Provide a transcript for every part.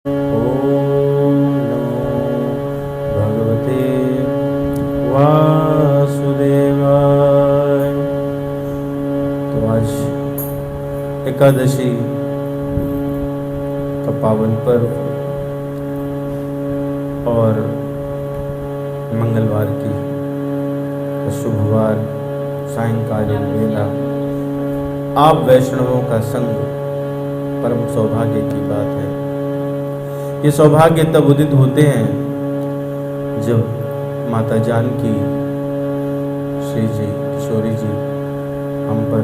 ओम नमो भगवते वासुदेवाय। तो आज एकादशी का पावन पर्व और मंगलवार की शुभवार सायंकालीन वेला आप वैष्णवों का संग परम सौभाग्य की बात है। ये सौभाग्य तब उदित होते हैं जब माता जानकी, श्री जी, किशोरी जी हम पर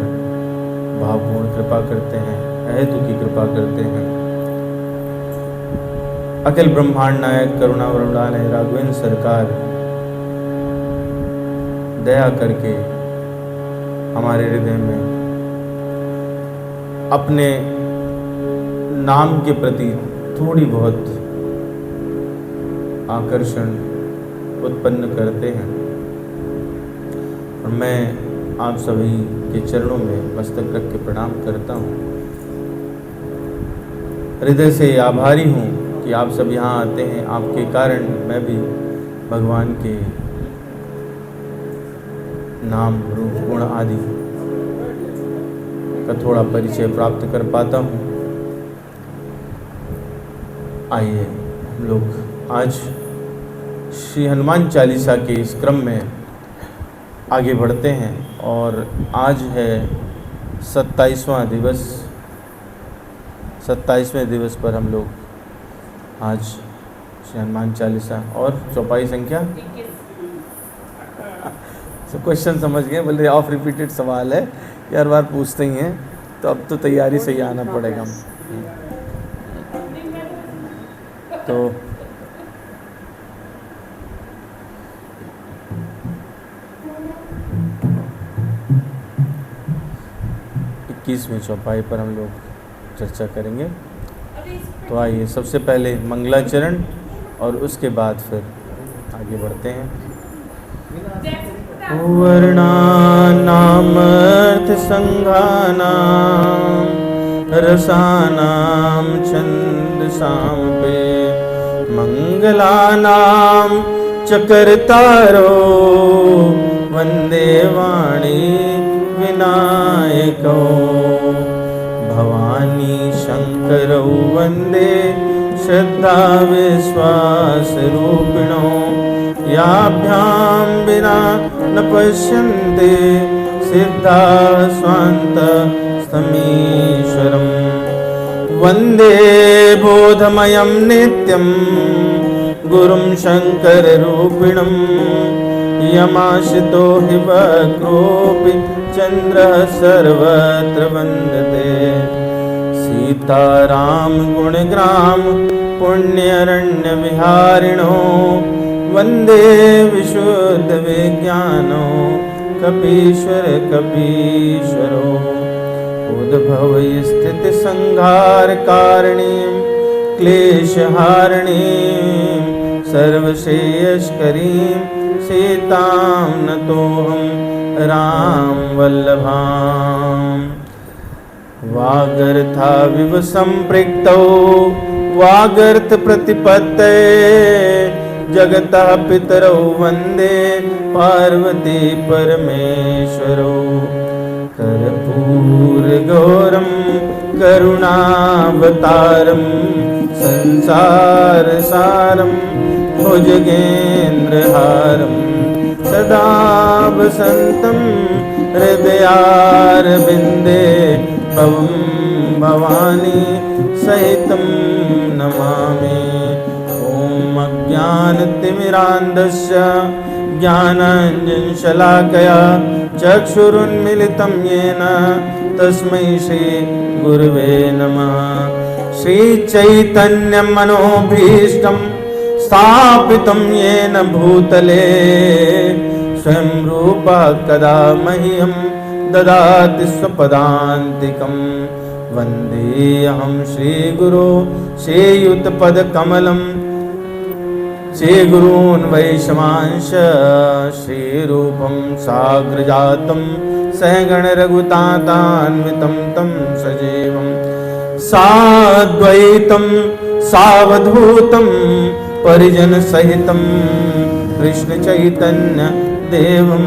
भावपूर्ण कृपा करते हैं, अहेतु की कृपा करते हैं। अखिल ब्रह्मांड नायक करुणा वरुणालय राघवेंद्र सरकार दया करके हमारे हृदय में अपने नाम के प्रति थोड़ी बहुत आकर्षण उत्पन्न करते हैं और मैं आप सभी के चरणों में मस्तक रख के प्रणाम करता हूँ। हृदय से आभारी हूँ कि आप सब यहाँ आते हैं। आपके कारण मैं भी भगवान के नाम, रूप, गुण आदि का थोड़ा परिचय प्राप्त कर पाता हूँ। आइए हम लोग आज श्री हनुमान चालीसा के इस क्रम में आगे बढ़ते हैं और आज है 27वां दिवस। 27वें दिवस पर हम लोग आज श्री हनुमान चालीसा और चौपाई संख्या सब क्वेश्चन समझ गए। बोले ऑफ रिपीटेड सवाल है, हर बार पूछते ही हैं, तो अब तो तैयारी से ही आना पड़ेगा। तो इक्कीसवीं चौपाई पर हम लोग चर्चा करेंगे। तो आइए सबसे पहले मंगलाचरण और उसके बाद फिर आगे बढ़ते हैं। वर्णानामर्थ संघानां रसानां छन्दसां पे मंगलानां च कर्तारो वन्दे वाणी विनायको भवानी शंकरौ वन्दे श्रद्धा विश्वासरूपिणो याभ्यां विना न पश्यन्ते सिद्धाः स्वान्तस्थमीश्वरम् वन्दे बोधमयं नित्यं गुरुं शङ्कररूपिणं यमाश्रितो हि वक्रोऽपि चन्द्रः सर्वत्र वन्दते सीताराम गुणग्राम पुण्यरण्यविहारिणो वन्दे विशुद्धविज्ञानो कपीश्वर कपीश्वरो उद्भवस्थितिसंहारकारिणीं क्लेशहारिणीं सर्वश्रेयस्करीं सीतां नतोऽहं रामवल्लभाम्। वागर्थाविव सम्पृक्तौ वागर्थप्रतिपत्तये जगतः पितरौ वन्दे पार्वती परमेश्वरौ कर्पूरगौरं करुणावतारं संसारसारं भुजगेन्द्रहारं सदा वसन्तं हृदयारविन्दे भवं भवानी सहितं नमामि। अज्ञानतिमिरान्धस्य ज्ञानाञ्जनशलाकया चक्षुरुन्मिलितं येन तस्मै श्रीगुरुवे नमः। श्रीचैतन्यमनोभीष्टं स्थापितं येन भूतले स्वयं रूपः कदा मह्यं ददाति स्वपदान्तिकं। वन्देऽहं श्रीगुरो श्रीयुतपदकमलं श्रीगुरून् वैष्णवांश श्रीरूपं साग्रजातं सहगणरघुतातान्वितं तं सजीवं साद्वैतं सावधूतं परिजन सहितं कृष्ण चैतन्य देवं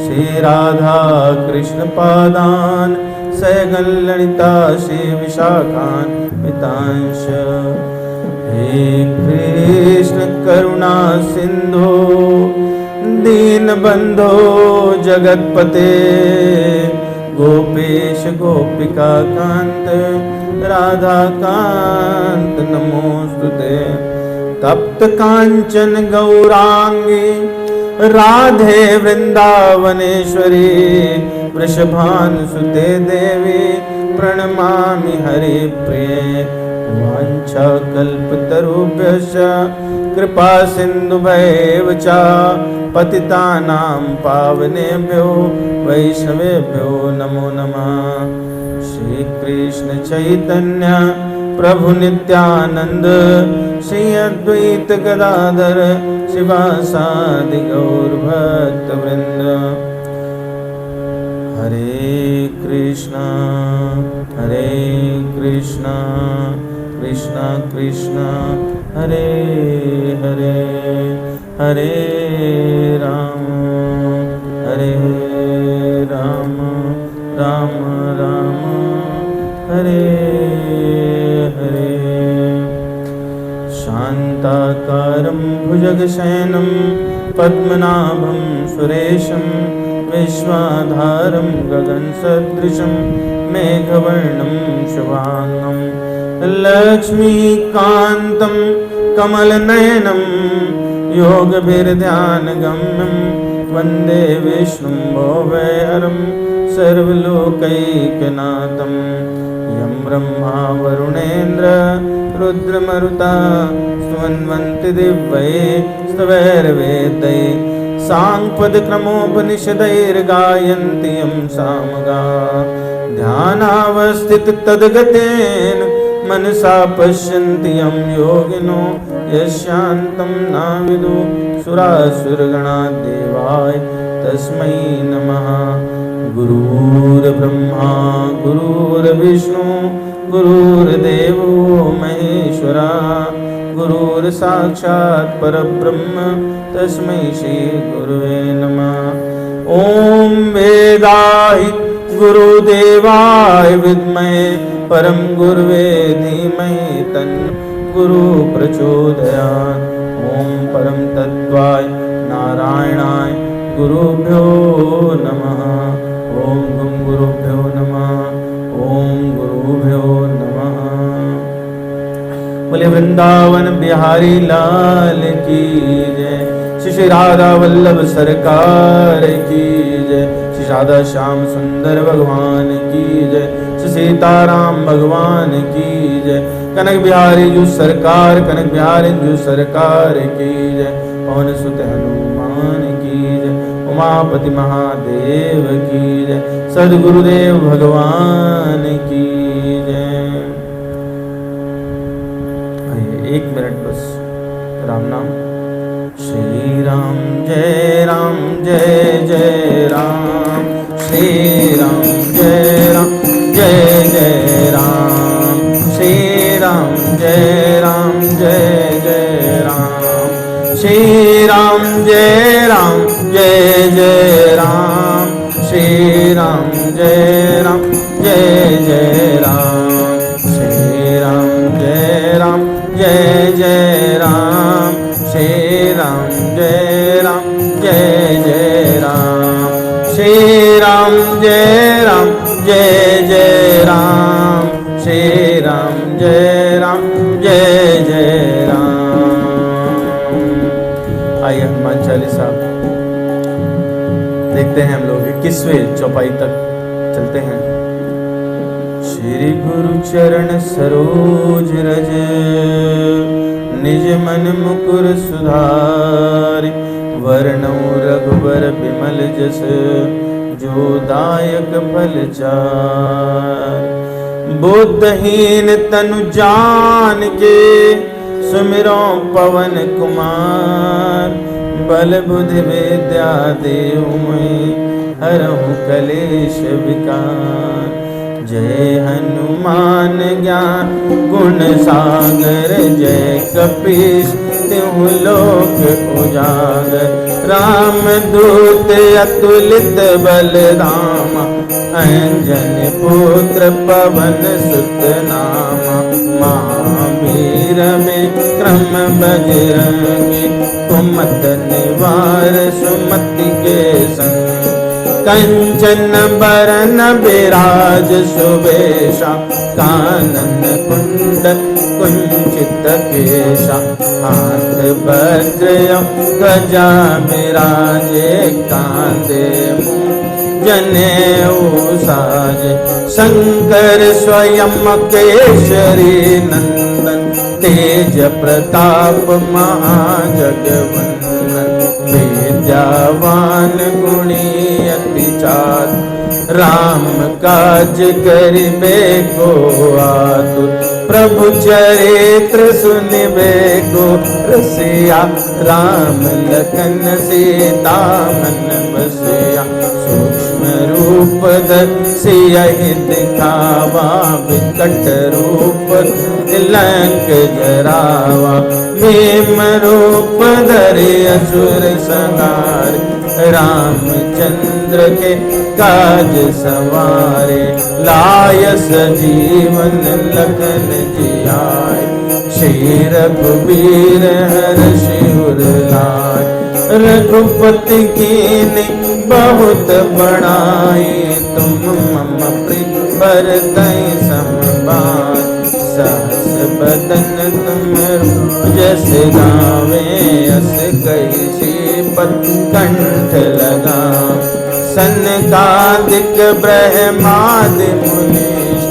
श्री राधा कृष्ण पादान सैगन ललिता श्री विशाखान मितांश। हे कृष्ण करुणा सिंधु दीन बंधो जगतपते गोपेश गोपिका कांत राधा कांत नमोस्तुते। तप्त कांचन गौरांगी राधे वृंदावनेश्वरी वृषभानुसुते देवी प्रणमामि हरिप्रिये। वाञ्छाकल्पतरुभ्यश्च कृपा सिन्धुभ्यैव च पतितानां पावनेभ्यो वैष्णवेभ्यो नमो नमः। श्री कृष्ण चैतन्य प्रभु नित्यानंद श्री अद्वैत गदाधर शिवासादि गौर भक्त वृंद। हरे कृष्णा कृष्णा कृष्णा हरे हरे हरे राम राम राम हरे हरे। शान्ताकारं भुजगशयनं पद्मनाभं सुरेशं विश्वाधारं गगनसदृशं मेघवर्णं शुभांगं लक्ष्मीकान्तं कमलनयनं योगभिर्ध्यानगम्यं वन्दे विष्णुं भोवेहरं सर्वलोकैकनाथं। यं ब्रह्मा वरुणेन्द्र रुद्रमरुता स्तुवन्ति दिव्यैस्तवैर्वेदैः साङ्गपदक्रमोपनिषदैर्गायन्ति यं सामगा। ध्यानावस्थिततद्गतेन मनसा पश्यन्ति यं योगिनो यशान्तं नाविदु सुरासुरगणा देवाय तस्मै नमः। गुरुर्ब्रह्मा गुरुर्विष्णु गुरुर्देवो महेश्वरा गुरुर्साक्षात् परब्रह्म तस्मै श्री गुरुवे नमः। ओम वेदाहि गुरुदेवाय विद्महे परम गुरुवे धीमहि तन्न गुरु प्रचोदयात्। ओम परम तत्त्वाय नारायणाय गुरुभ्यो नमः। ओम गुं गुरुभ्यो नमः। ओम गुरुभ्यो नमः। बोले वृंदावन बिहारी लाल की जय। श्री राधा वल्लभ सरकार की जय। श्री राधा श्याम सुंदर भगवान की जय। श्री सीताराम भगवान की जय। कनक बिहारी जू सरकार कनक बिहारी जू सरकार की जय। पवन सुत हनुमान की जय। उमापति महादेव की जय। सद्गुरुदेव भगवान की जय। एक मिनट बस राम नाम। श्री राम जय जय राम। श्री राम जय जय राम। श्री राम जय जय राम। श्री राम जय जय राम। श्री राम जय जय राम। श्री राम जय जय राम। श्री राम जय जय राम। श्री राम जय जय राम। श्री राम जय जय राम। आइए हनुमान चालीसा देखते हैं हम लोग 21वें चौपाई तक चलते हैं। श्री गुरु चरण सरोज रज निज मन मुकुर सुधारि। वर्णौ रघुबर बिमल जस जो दायक फल चारि। बुद्धहीन तनु जान के सुमिरो पवन कुमार। बल बुद्धि विद्या देहु मैं हरहु कलेश विकार। जय हनुमान ज्ञान गुण सागर, जय कपीस तिहु लोक उजागर। राम दूत अतुलित बल धामा, अंजनी पुत्र पवन सुत नामा। महावीर विक्रम बजरंगी, कुमत निवार सुमति के संग। कंचन बरन बिराज सुबेशा, कानन कुंडल कुंचित केशा। हाथ वज्र ध्वजा विराजे, कांधे जनेऊ साजे। शंकर स्वयं केसरी नंदन, तेज प्रताप महाजगवंदन। विद्यावान गुणी अति चातुर, राम काज करिबे को आतुर। प्रभु चरित्र सुनिबे को रसिया, राम लखन सीता मन बसिया। सूक्ष्म रूप धरि दिखावा, विकट रूप लंक जरावा। भीम रूप धरि असुर संहार, रामचंद्र के काज सवारे। लाय सजीवन लखन जियाय, श्री रघुबीर हर्षि उर लाय। रघुपति कीन्ही बहुत बड़ाई, तुम मम प्रिय भरतहि सम भाई। सहस बदन तुम जस गावे, अस कहि श्रीपद कंठ लगावे। सनकादिक ब्रह्मादि मुनीश,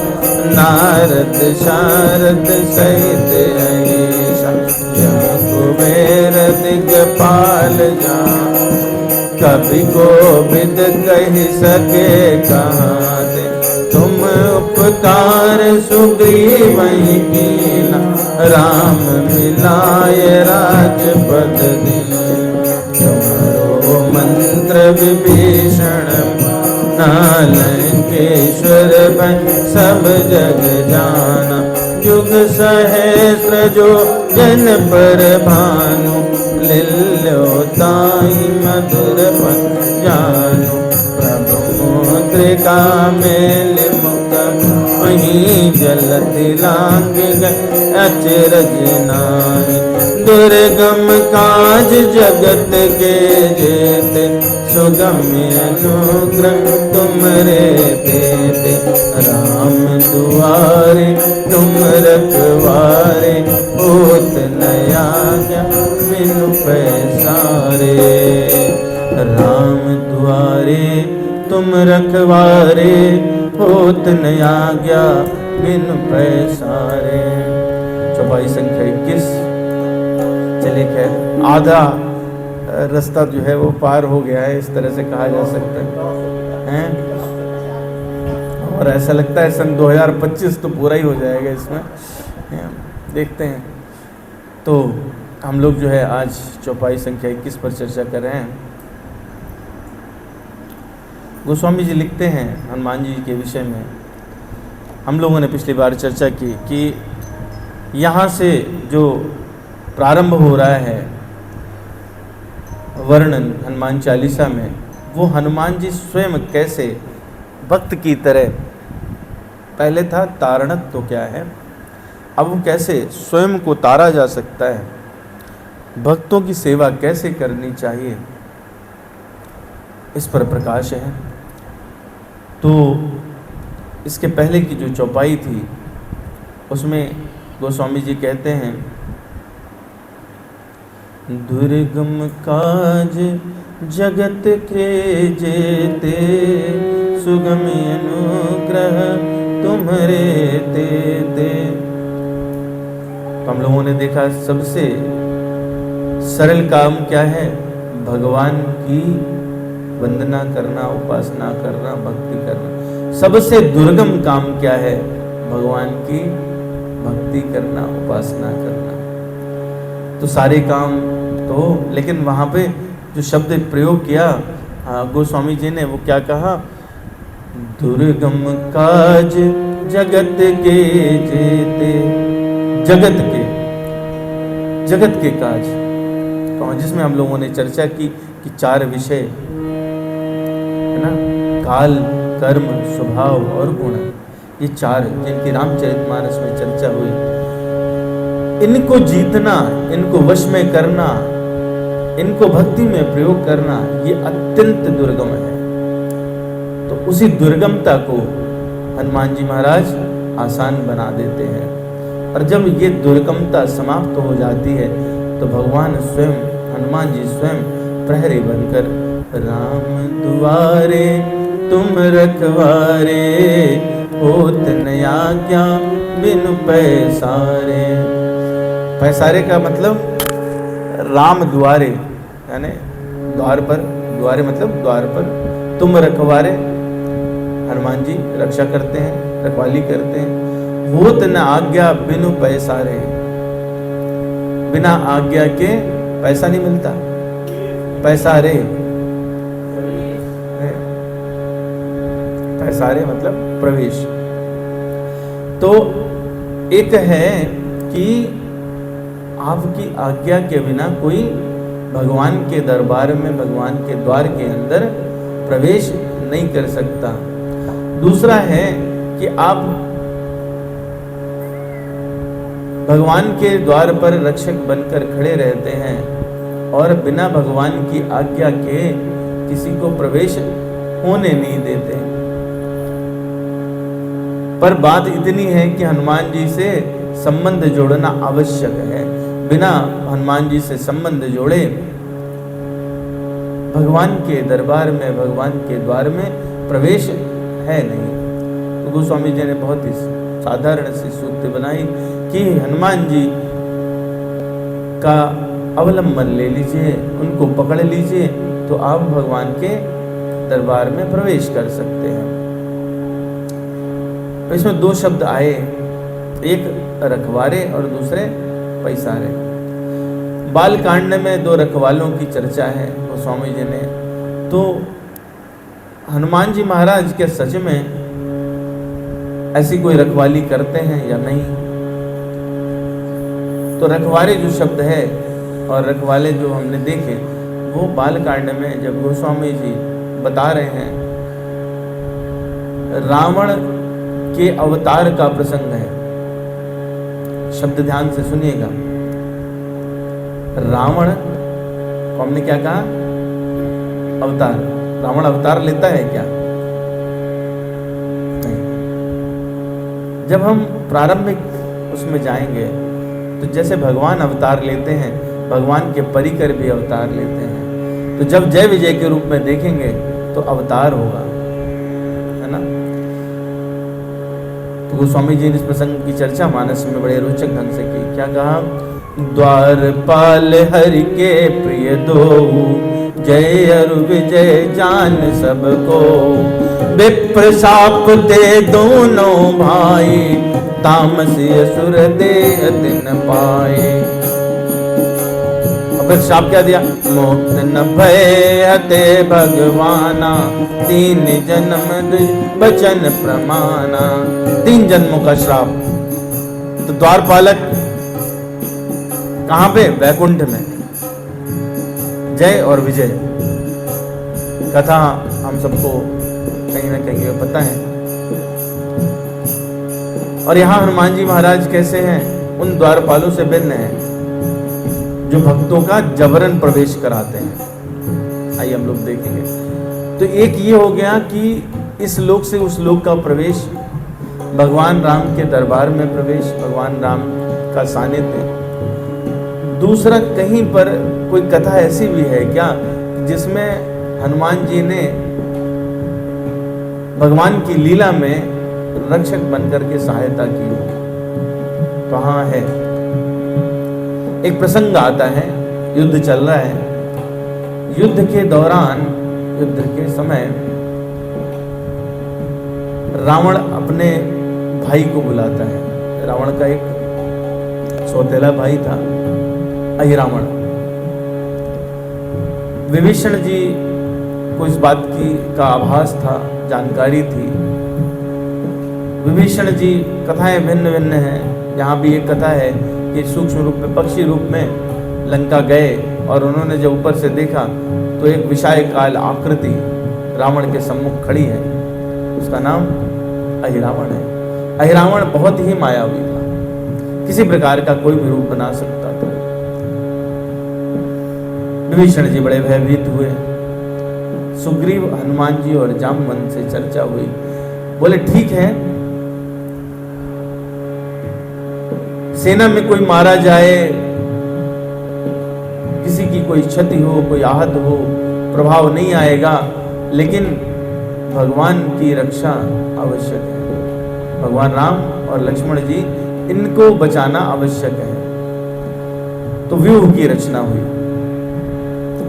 नारद शारद सहित अहीसा। यम कुबेर दिगपाल जान, कवि कोविद कहि सके कहाते। तुम उपकार सुग्रीवहि कीन्हा, राम मिलाय राजपद दीन्हा। तुम्हारो मंत्र विभीषण माना, लंकेश्वर भय सब जग जाना। युग सहस्र जो जन पर भानु, लील्योताहि मधुर फल जानू। प्रभु मुद्रिका मेलि मुख, वहीं जलति लांघि गए अचरज नाहि। दुर्गम काज जगत के जेते, सुगम्य अनुग्रह तुमरे तेते। राम दुआरे तुम रखवारे, होत न आज्ञा बिनु पैसारे। राम दुआरे तुम रखवारे, होत न आज्ञा बिनु पैसारे। चौपाई संख्या 21। चलिए खैर आधा रास्ता जो है वो पार हो गया है, इस तरह से कहा जा सकता है। और ऐसा लगता है सन 2025 तो पूरा ही हो जाएगा इसमें, देखते हैं। तो हम लोग जो है आज चौपाई संख्या 21 पर चर्चा कर रहे हैं। गोस्वामी जी लिखते हैं हनुमान जी के विषय में, हम लोगों ने पिछली बार चर्चा की कि यहाँ से जो प्रारंभ हो रहा है वर्णन हनुमान चालीसा में, वो हनुमान जी स्वयं कैसे भक्त की तरह, पहले था तारणत तो क्या है, अब वो कैसे स्वयं को तारा जा सकता है, भक्तों की सेवा कैसे करनी चाहिए, इस पर प्रकाश है। तो इसके पहले की जो चौपाई थी उसमें गोस्वामी जी कहते हैं, दुर्गम काज जगत के जेते, सुगम अनुग्रह तुम्हारे तेते। तो हम लोगों ने देखा सबसे सरल काम क्या है, भगवान की वंदना करना, उपासना करना, भक्ति करना। सबसे दुर्गम काम क्या है, भगवान की भक्ति करना, उपासना करना। तो सारे काम तो, लेकिन वहाँ पे जो शब्द प्रयोग किया गोस्वामी जी ने, वो क्या कहा, दुर्गम काज जगत के जेते, जगत के काज कौन, जिसमें हम लोगों ने चर्चा की कि 4 विषय है ना, काल, कर्म, स्वभाव और गुण, ये 4 जिनकी रामचरितमानस में चर्चा हुई, इनको जीतना, इनको वश में करना, इनको भक्ति में प्रयोग करना, ये अत्यंत दुर्गम है। तो उसी दुर्गमता को हनुमान जी महाराज आसान बना देते हैं। और जब ये दुर्गमता समाप्त हो जाती है तो भगवान स्वयं, हनुमान जी स्वयं प्रहरी बनकर, राम दुआरे तुम रखवारे, होत न आज्ञा बिनु पैसारे। पैसारे का मतलब राम द्वारे, यानी द्वार पर, द्वारे मतलब द्वार पर, तुम रखवारे, हनुमान जी रक्षा करते हैं, रखवाली करते हैं। होत न आज्ञा बिनु पैसारे, बिना आज्ञा के पैसा नहीं मिलता, पैसारे, पैसारे मतलब प्रवेश। तो एक है कि आपकी आज्ञा के बिना कोई भगवान के दरबार में, भगवान के द्वार के अंदर प्रवेश नहीं कर सकता। दूसरा है कि आप भगवान के द्वार पर रक्षक बनकर खड़े रहते हैं और बिना भगवान की आज्ञा के किसी को प्रवेश होने नहीं देते। पर बात इतनी है कि हनुमान जी से संबंध जोड़ना आवश्यक है। बिना हनुमान जी से संबंध जोड़े भगवान के दरबार में, भगवान के द्वार में प्रवेश है नहीं। तो गोस्वामी जी ने बहुत ही साधारण सी सूक्त बनाई कि हनुमान जी का अवलंबन ले लीजिए, उनको पकड़ लीजिए, तो आप भगवान के दरबार में प्रवेश कर सकते हैं। तो इसमें 2 शब्द आए, एक रखवारे और दूसरे पैसारे। बाल कांड में 2 रखवालों की चर्चा है गोस्वामी जी ने। तो हनुमान जी महाराज के सच में ऐसी कोई रखवाली करते हैं या नहीं? तो रखवारे जो शब्द है और रखवाले जो हमने देखे, वो बाल कांड में जब गोस्वामी जी बता रहे हैं, रावण के अवतार का प्रसंग है। शब्द ध्यान से सुनिएगा। रावण को हमने क्या कहा? अवतार। रावण अवतार लेता है क्या? नहीं। जब हम प्रारंभिक उसमें जाएंगे तो जैसे भगवान अवतार लेते हैं, भगवान के परिकर भी अवतार लेते हैं। तो जब जय विजय के रूप में देखेंगे तो अवतार होगा, है ना। तो गोस्वामी जी ने इस प्रसंग की चर्चा मानस में बड़े रोचक ढंग से की। क्या कहा? द्वारपाल हरि के प्रिय दो, जय अरु विजय जान सबको। विप्र शाप दे दोनों भाई, तामसी असुर देह तिन पाए। अब फिर शाप क्या दिया? मोक्ष न भय हते भगवाना, 3 जन्म बचन प्रमाना। 3 जन्मों का श्राप। तो द्वारपालक कहां पे? वैकुंठ में। जय और विजय कथा हम सबको कहीं ना कहीं पता है। और यहाँ हनुमान जी महाराज कैसे हैं? उन द्वारपालों से भिन्न हैं जो भक्तों का जबरन प्रवेश कराते हैं। आइए हम लोग देखेंगे। तो एक ये हो गया कि इस लोक से उस लोक का प्रवेश, भगवान राम के दरबार में प्रवेश, भगवान राम का सानिध्य। दूसरा, कहीं पर कोई कथा ऐसी भी है क्या जिसमें हनुमान जी ने भगवान की लीला में रक्षक बनकर के सहायता की हो? कहाँ है? एक प्रसंग आता है, युद्ध चल रहा है। युद्ध के दौरान, युद्ध के समय रावण अपने भाई को बुलाता है। रावण का एक सौतेला भाई था, अहिरावण। विभीषण जी को इस बात की का आभास था, जानकारी थी। विभीषण जी कथाएं भिन्न भिन्न हैं। यहाँ भी एक कथा है कि सूक्ष्म रूप में, पक्षी रूप में लंका गए और उन्होंने जब ऊपर से देखा तो एक विशाल काल आकृति रावण के सम्मुख खड़ी है। उसका नाम अहिरावण है। अहिरावण बहुत ही मायावी था, किसी प्रकार का कोई भी रूप बना सकता था। विभीषण जी बड़े भयभीत हुए। सुग्रीव, हनुमान जी और जामवंत से चर्चा हुई। बोले ठीक है, सेना में कोई मारा जाए, किसी की कोई क्षति हो, कोई आहत हो, प्रभाव नहीं आएगा, लेकिन भगवान की रक्षा आवश्यक है। भगवान राम और लक्ष्मण जी, इनको बचाना आवश्यक है। तो व्यूह की रचना हुई।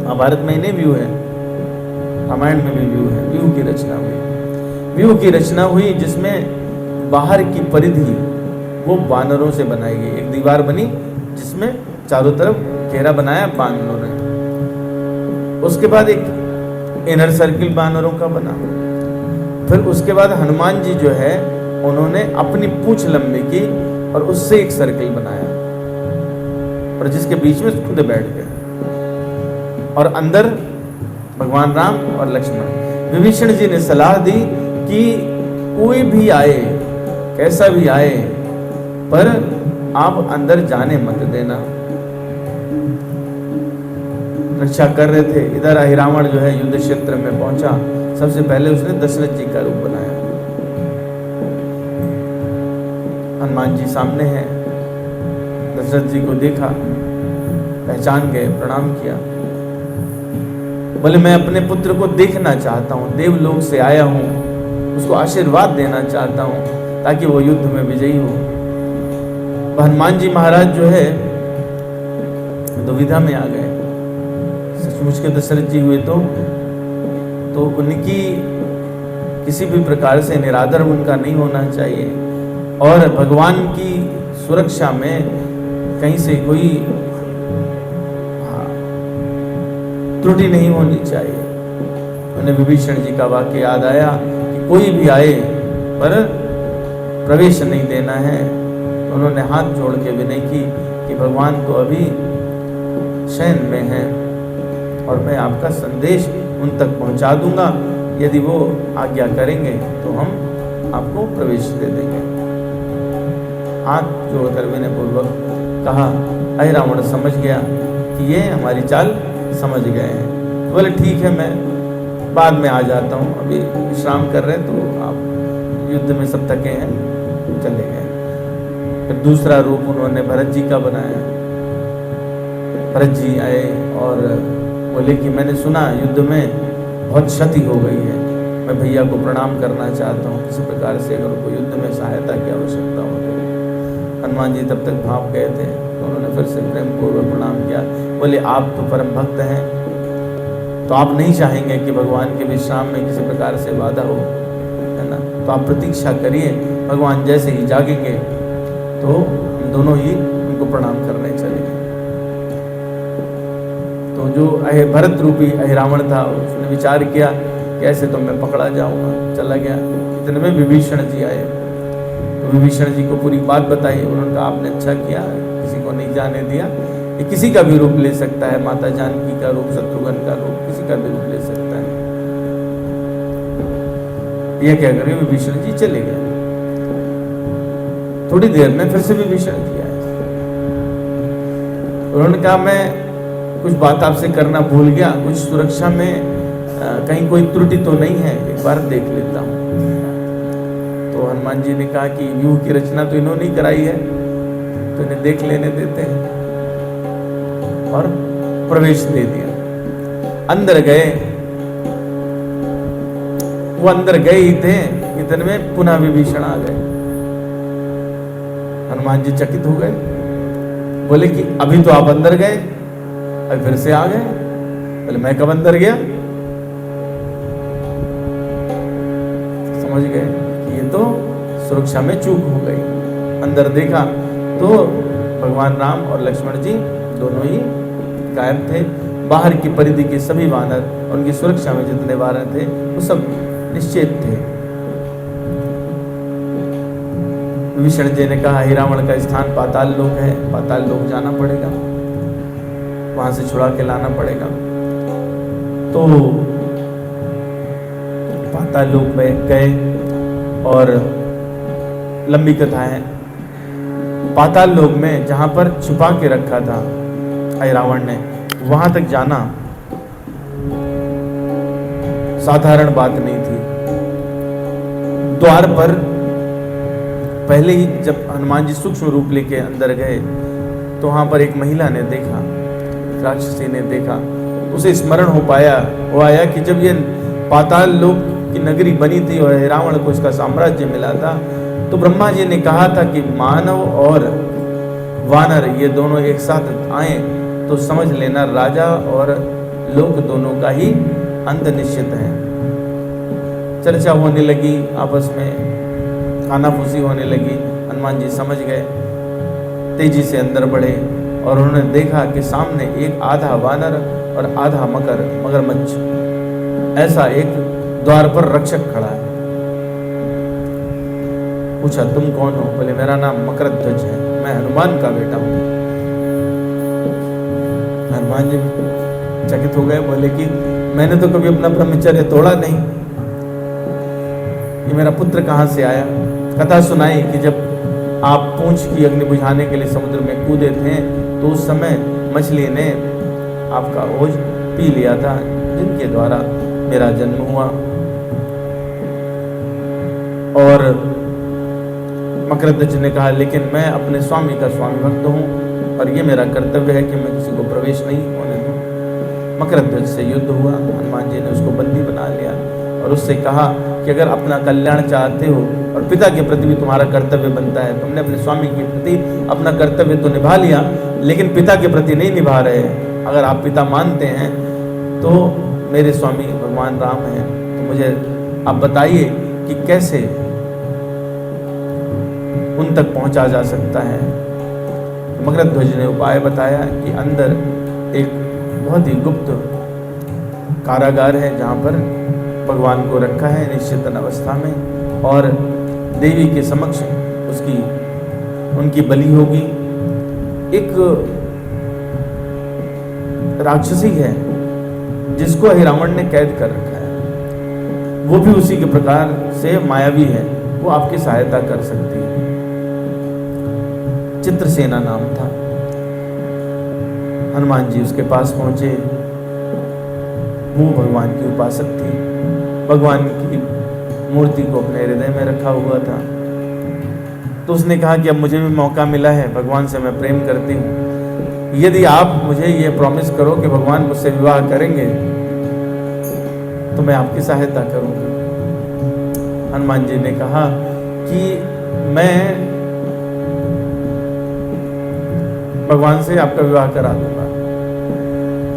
महाभारत में इन्हें व्यूह है, रामायण में भी व्यूह है। व्यूह की रचना हुई। व्यूह की रचना हुई जिसमें बाहर की परिधि वो वानरों से बनाई गई। एक दीवार बनी जिसमें चारों तरफ घेरा बनाया वानरों ने। उसके बाद एक इनर सर्किल वानरों का बना। फिर उसके बाद हनुमान जी जो है उन्होंने अपनी पूंछ लंबी की और उससे एक सर्किल बनाया और जिसके बीच में खुद बैठ गए, और अंदर भगवान राम और लक्ष्मण। विभीषण जी ने सलाह दी कि कोई भी आए, कैसा भी आए, पर आप अंदर जाने मत देना। रक्षा कर रहे थे। इधर अहिरावण जो है युद्ध क्षेत्र में पहुंचा। सबसे पहले उसने दशरथ जी का रूप बनाया। हनुमान जी सामने हैं। दशरथ जी को देखा, पहचान गए, प्रणाम किया। बोले मैं अपने पुत्र को देखना चाहता हूँ, देवलोक से आया हूँ, उसको आशीर्वाद देना चाहता हूँ ताकि वो युद्ध में विजयी हो। हनुमान जी महाराज जो है दुविधा में आ गए। सचमुच के दशरथ जी हुए तो उनकी किसी भी प्रकार से निरादर उनका नहीं होना चाहिए, और भगवान की सुरक्षा में कहीं से कोई त्रुटि नहीं होनी चाहिए। उन्हें विभीषण जी का वाक्य याद आया कि कोई भी आए पर प्रवेश नहीं देना है। उन्होंने हाथ जोड़ के विनय की कि भगवान तो अभी शयन में हैं और मैं आपका संदेश उन तक पहुंचा दूंगा, यदि वो आज्ञा करेंगे तो हम आपको प्रवेश दे देंगे। हाथ जोड़कर विनय पूर्वक कहा। अहिरावण समझ गया कि ये हमारी चाल समझ गए हैं। बोले ठीक है, मैं बाद में आ जाता हूँ, अभी विश्राम कर रहे हैं, तो आप युद्ध में सब थके हैं, चले गए। फिर दूसरा रूप उन्होंने भरत जी का बनाया। भरत जी आए और बोले कि मैंने सुना युद्ध में बहुत क्षति हो गई है, मैं भैया को प्रणाम करना चाहता हूँ, किसी प्रकार से अगर उनको युद्ध में सहायता की आवश्यकता हो तो। हनुमान जी तब तक भाप गए थे, तो उन्होंने फिर से प्रेम पूर्वक प्रणाम किया। बोले आप तो परम भक्त हैं, तो आप नहीं चाहेंगे कि भगवान के विश्राम में किसी प्रकार से बाधा हो, है ना? तो आप प्रतीक्षा करिए, भगवान जैसे ही जागेंगे तो हम दोनों ही उनको प्रणाम करने चले गए। तो जो भरत रूपी अहिरावण था उसने विचार किया कि ऐसे तो मैं पकड़ा जाऊंगा, चला गया। इतने में विभीषण जी आए। तो विभीषण जी को पूरी बात बताई। उन्होंने कहा आपने अच्छा किया, किसी को नहीं जाने दिया। ये किसी का भी रूप ले सकता है, माता जानकी का रूप, शत्रुघ्न का रूप, किसी का भी रूप ले सकता है। यह क्या करें, विभीषण जी चले गए। थोड़ी देर में फिर से विभीषण जी आए। उन्होंने कहा मैं कुछ बात आपसे करना भूल गया, कुछ सुरक्षा में कहीं कोई त्रुटि तो नहीं है, एक बार देख लेता हूँ। तो हनुमान जी ने कहा कि व्यूह की रचना तो इन्होंने ही कराई है, तो इन्हें देख लेने देते हैं, और प्रवेश दे दिया। अंदर गए। वो अंदर गए ही थे, इतने में पुनः विभीषण आ गए। हनुमान जी चकित हो गए। बोले कि अभी तो आप अंदर गए, अभी फिर से आ गए। बोले मैं कब अंदर गया? समझ गए कि ये तो सुरक्षा में चूक हो गई। अंदर देखा तो भगवान राम और लक्ष्मण जी दोनों ही गायब थे। बाहर की परिधि के सभी वानर, उनकी सुरक्षा में जितने वानर थे वो सब निश्चित थे। विभीषण जी ने कहा, हे रावण का स्थान पाताल लोक है, पाताल लोक जाना पड़ेगा, वहां से छुड़ा के लाना पड़ेगा। तो पाताल लोक में गए और लंबी कथा है। पाताल लोक में जहां पर छुपा के रखा था रावण ने, वहां तक जाना साधारण बात नहीं थी। द्वार पर पहले ही जब हनुमान जी सूक्ष्म रूप लेके अंदर गए तो वहां पर एक महिला ने देखा, राक्षसी ने देखा, उसे स्मरण हो पाया, वो आया कि जब ये पाताल लोक की नगरी बनी थी और रावण को इसका साम्राज्य मिला था, तो ब्रह्मा जी ने कहा था कि मानव और वानर ये दोनों एक साथ आए तो समझ लेना राजा और लोक दोनों का ही अंत निश्चित है। चर्चा होने लगी, आपस में खानाफूसी होने लगी। हनुमान जी समझ गए, तेजी से अंदर बढ़े और उन्होंने देखा कि सामने एक आधा वानर और आधा मगरमच्छ, ऐसा एक द्वार पर रक्षक खड़ा है। पूछा, तुम कौन हो? बोले, मेरा नाम मकरध्वज है, मैं हनुमान का बेटा हूं। हनुमान जी चकित हो गए, बोले कि मैंने तो कभी अपना ब्रह्मचर्य तोड़ा नहीं, ये मेरा पुत्र कहां से आया? कथा सुनाई कि जब आप पूंछ की अग्नि बुझाने के लिए समुद्र में कूदे थे तो उस समय मछली ने आपका ओज पी लिया था, जिनके द्वारा मेरा जन्म हुआ। और मकरध्वज ने कहा, लेकिन मैं अपने स्वामी का स्वामी भक्त हूँ और ये मेरा कर्तव्य है कि मैं किसी को प्रवेश नहीं होने दूँ। मकरध्वज से युद्ध हुआ, हनुमान जी ने उसको बंदी बना लिया और उससे कहा कि अगर अपना कल्याण चाहते हो और पिता के प्रति भी तुम्हारा कर्तव्य बनता है, तुमने अपने स्वामी के प्रति अपना कर्तव्य तो निभा लिया लेकिन पिता के प्रति नहीं निभा रहे। अगर आप पिता मानते हैं तो मेरे स्वामी भगवान राम हैं, तो मुझे आप बताइए कि कैसे उन तक पहुंचा जा सकता है। मकरध्वज ने उपाय बताया कि अंदर एक बहुत ही गुप्त कारागार है जहाँ पर भगवान को रखा है निश्चित अवस्था में, और देवी के समक्ष उनकी बलि होगी। एक राक्षसी है जिसको रावण ने कैद कर रखा है, वो भी उसी के प्रकार से मायावी है, वो आपकी सहायता कर सकती है। चित्रसेना नाम था। हनुमान जी उसके पास पहुंचे। वो भगवान की उपासक थी, भगवान की मूर्ति को अपने हृदय में रखा हुआ था। तो उसने कहा कि अब मुझे भी मौका मिला है, भगवान से मैं प्रेम करती हूँ, यदि आप मुझे ये प्रॉमिस करो कि भगवान मुझसे विवाह करेंगे तो मैं आपकी सहायता करूंगी। हनुमान जी ने कहा कि मैं भगवान से आपका विवाह करा दूंगा,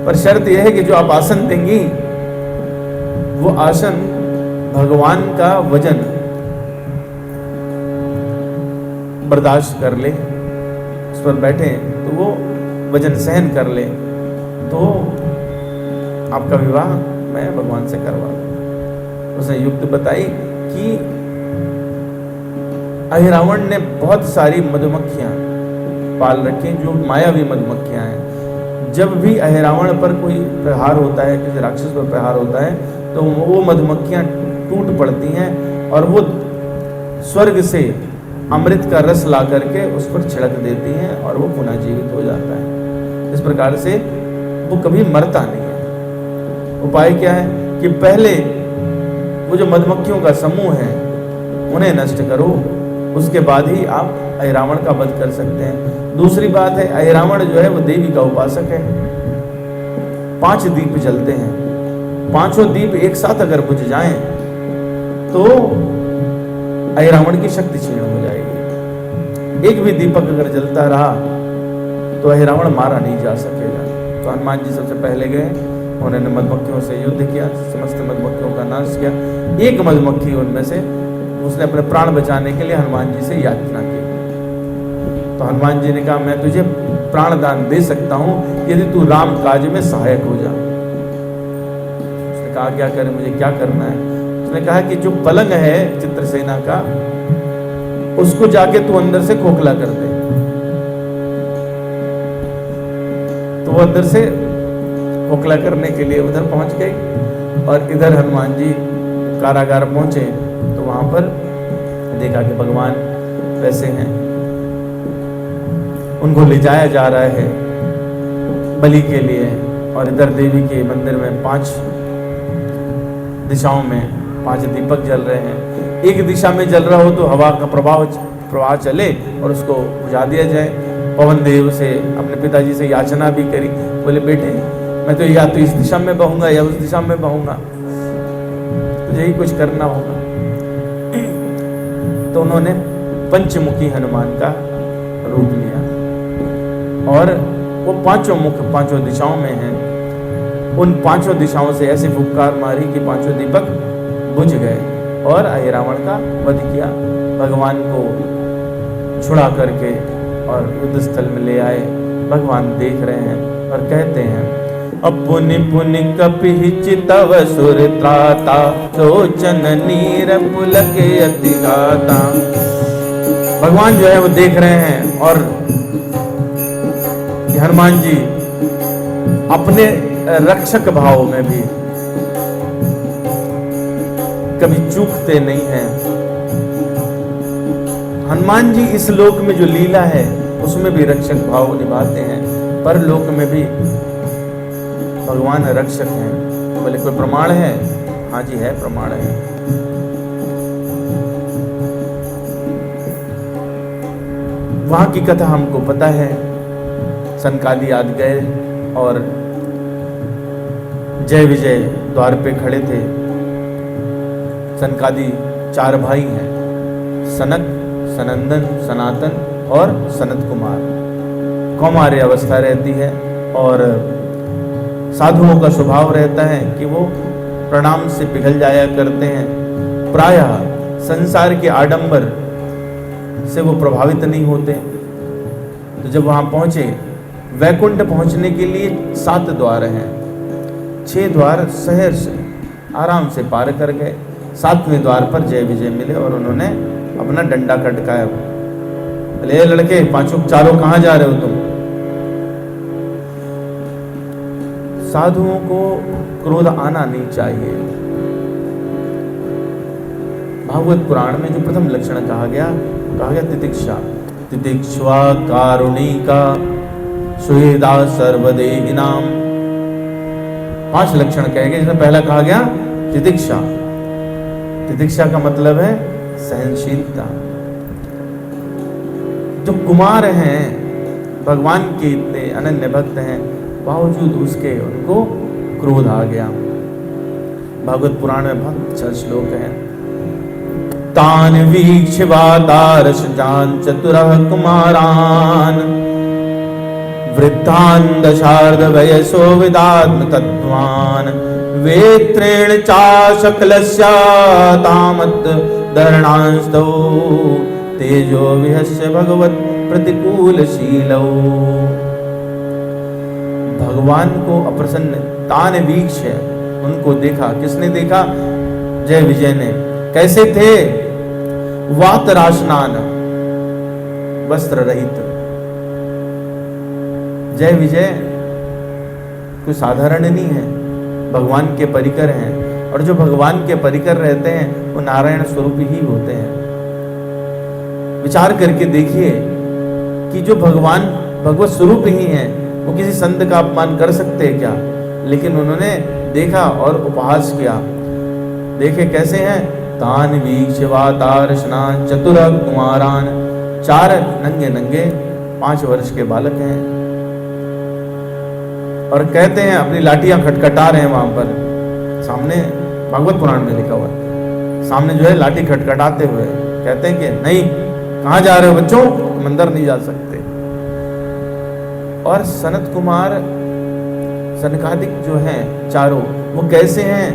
पर शर्त यह है कि जो आप आसन देंगी वो आसन भगवान का वजन बर्दाश्त कर ले, उस पर बैठे तो वो वजन सहन कर ले, तो आपका विवाह मैं भगवान से करवा दूं। उसने युक्ति बताई कि अहिरावण ने बहुत सारी मधुमक्खियां पाल रखी जो मायावी मधुमक्खियां हैं। जब भी अहिरावण पर कोई प्रहार होता है, किसी राक्षस पर प्रहार होता है, तो वो मधुमक्खियां टूट पड़ती हैं और वो स्वर्ग से अमृत का रस ला करके उस पर छिड़क देती हैं और वो पुनः जीवित हो जाता है। इस प्रकार से वो कभी मरता नहीं है। उपाय क्या है कि पहले वो जो मधुमक्खियों का समूह है उन्हें नष्ट करो, उसके बाद ही आप अहिरावण का वध कर सकते हैं। दूसरी बात है, अहिरावण जो है वो देवी का उपासक है। 5 दीप जलते हैं, 5 दीप एक साथ अगर बुझ जाएं तो अहिरावण की शक्ति क्षीण हो जाएगी। एक भी दीपक अगर जलता रहा तो अहिरावण मारा नहीं जा सकेगा। तो हनुमान जी सबसे पहले गए, उन्होंने मधुमक्खियों से युद्ध किया, समस्त मधुमक्खियों का नाश किया। एक मधुमक्खी उनमें से उसने अपने प्राण बचाने के लिए हनुमान जी से याचना की। तो हनुमान जी ने कहा मैं तुझे प्राण दान दे सकता हूं यदि तू राम काज में सहायक हो जा। उसने कहा क्या करें, मुझे क्या करना है? उसने कहा कि जो पलंग है चित्रसेना का उसको जाके तू अंदर से खोखला कर दे। तो वो अंदर से खोखला करने के लिए उधर पहुंच गई और इधर हनुमान जी कारागार पहुंचे तो वहां पर देखा कि भगवान वैसे हैं, उनको ले जाया जा रहा है बलि के लिए। और इधर देवी के मंदिर में 5 दिशाओं में 5 दीपक जल रहे हैं। एक दिशा में जल रहा हो तो हवा का प्रवाह चले और उसको बुझा दिया जाए। पवन देव से अपने पिताजी से याचना भी करी, बोले बेटे मैं तो या तो इस दिशा में बहूंगा या उस दिशा में बहूंगा, तुझे ही कुछ करना होगा। तो उन्होंने पंचमुखी हनुमान का रूप लिया और वो 5 मुख 5 दिशाओं में हैं। उन 5 दिशाओं से ऐसे फुफकार मारी कि 5 दीपक बुझ गए और रावण का वध किया। भगवान को छुड़ा करके और युद्ध स्थल में ले आए। भगवान देख रहे हैं और कहते हैं अपुनि पुनि कपि चितव सुर त्राता लोचन नीर पुलक अति गाता। भगवान जो है वो देख रहे हैं और हनुमान जी अपने रक्षक भाव में भी कभी चूकते नहीं हैं। हनुमान जी इस लोक में जो लीला है उसमें भी रक्षक भाव निभाते हैं, पर लोक में भी भगवान रक्षक हैं। बोले कोई प्रमाण है? हाँ जी है, प्रमाण है। वहां की कथा हमको पता है। सनकादि आदि गए और जय विजय द्वार पे खड़े थे। सनकादि 4 भाई हैं, सनक, सनंदन, सनातन और सनत कुमार। कौमार्य अवस्था रहती है और साधुओं का स्वभाव रहता है कि वो प्रणाम से पिघल जाया करते हैं। प्रायः संसार के आडंबर से वो प्रभावित नहीं होते। तो जब वहां पहुंचे, वैकुंठ पहुंचने के लिए 7 द्वार हैं, 6 द्वार शहर से आराम से पार कर गए। 7वें द्वार पर जय विजय मिले और उन्होंने अपना डंडा खटकाया। बोले लड़के 5 चारों कहां जा रहे हो तुम? साधुओं को क्रोध आना नहीं चाहिए। भागवत पुराण में जो प्रथम लक्षण कहा गया तितिक्षा। तितिक्षा कारुणिका सुहृदा सर्वदेहिनाम। 5 लक्षण कहे गए, जिसमें पहला कहा गया तितिक्षा। तितिक्षा का मतलब है सहनशीलता। जो कुमार हैं, भगवान के इतने अनन्य भक्त हैं, बावजूद उसके उनको क्रोध आ गया। भागवत पुराण में बहुत अच्छा श्लोक है। तान वीक्ष वातारस जान चतुरः कुमारान वृद्धान दशार्ध वयसो विदात्म तत्वान वेत्रेण चा शकलस्या तामत दरणांस्तौ तेजो विहस्य भगवत प्रतिकूल शीलौ। भगवान को अप्रसन्न तान वीक्ष है, उनको देखा। किसने देखा? जय विजय ने। कैसे थे? वातराशनान, वस्त्र रहित। जय विजय कोई साधारण नहीं है, भगवान के परिकर हैं। और जो भगवान के परिकर रहते हैं वो नारायण स्वरूप ही होते हैं। विचार करके देखिए कि जो भगवान भगवत स्वरूप ही हैं, वो किसी संत का अपमान कर सकते हैं क्या? लेकिन उन्होंने देखा और उपहास किया। देखे कैसे हैं? तान वीक्ष वातारशनान चतुर कुमारान। 4 नंगे नंगे 5 वर्ष के बालक हैं और कहते हैं अपनी लाठियां खटखटा रहे हैं। वहां पर सामने भागवत पुराण में लिखा हुआ है, सामने जो है लाठी खटखटाते हुए कहते हैं कि नहीं, कहां जा रहे हो बच्चों, तुम अंदर नहीं जा सकते। और सनत कुमार सनकादिक जो हैं चारों, वो कैसे हैं?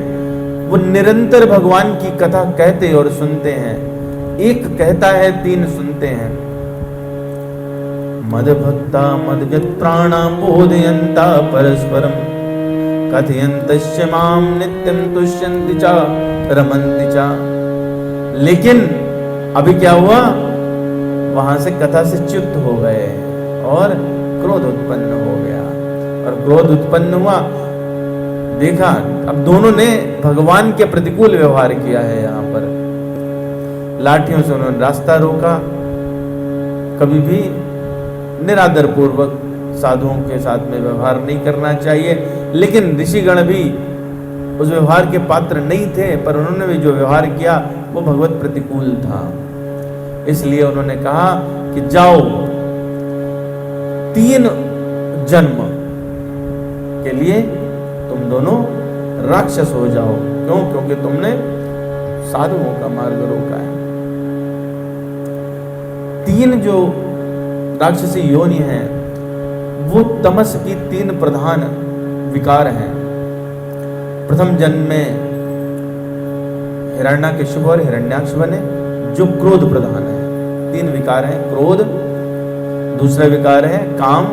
वो निरंतर भगवान की कथा कहते और सुनते हैं। एक कहता है 3 सुनते हैं। मदभक्ता मदगत प्राणा बोधयन्ता परस्परम कथयन्तश्च मां नित्यं तुष्यन्ति च रमन्ति च। लेकिन अभी क्या हुआ, वहां से कथा से च्युत हो गए और क्रोध उत्पन्न हो गया। और क्रोध उत्पन्न हुआ, देखा अब दोनों ने भगवान के प्रतिकूल व्यवहार किया है। यहाँ पर लाठियों से उन्होंने रास्ता रोका, कभी भी निरादर पूर्वक साधुओं के साथ में व्यवहार नहीं करना चाहिए। लेकिन ऋषिगण भी उस व्यवहार के पात्र नहीं थे, पर उन्होंने भी जो व्यवहार किया वो भगवत प्रतिकूल था। इसलिए उन्होंने कहा कि जाओ 3 जन्म के लिए तुम दोनों राक्षस हो जाओ। क्यों? क्योंकि तुमने साधुओं का मार्ग रोका है। 3 जो राक्षसी योनि हैं वो तमस की 3 प्रधान विकार हैं। प्रथम जन्म में हिरण्याकशिप और हिरण्याक्ष बने जो क्रोध प्रधान है। 3 विकार हैं, क्रोध, दूसरा विकार है काम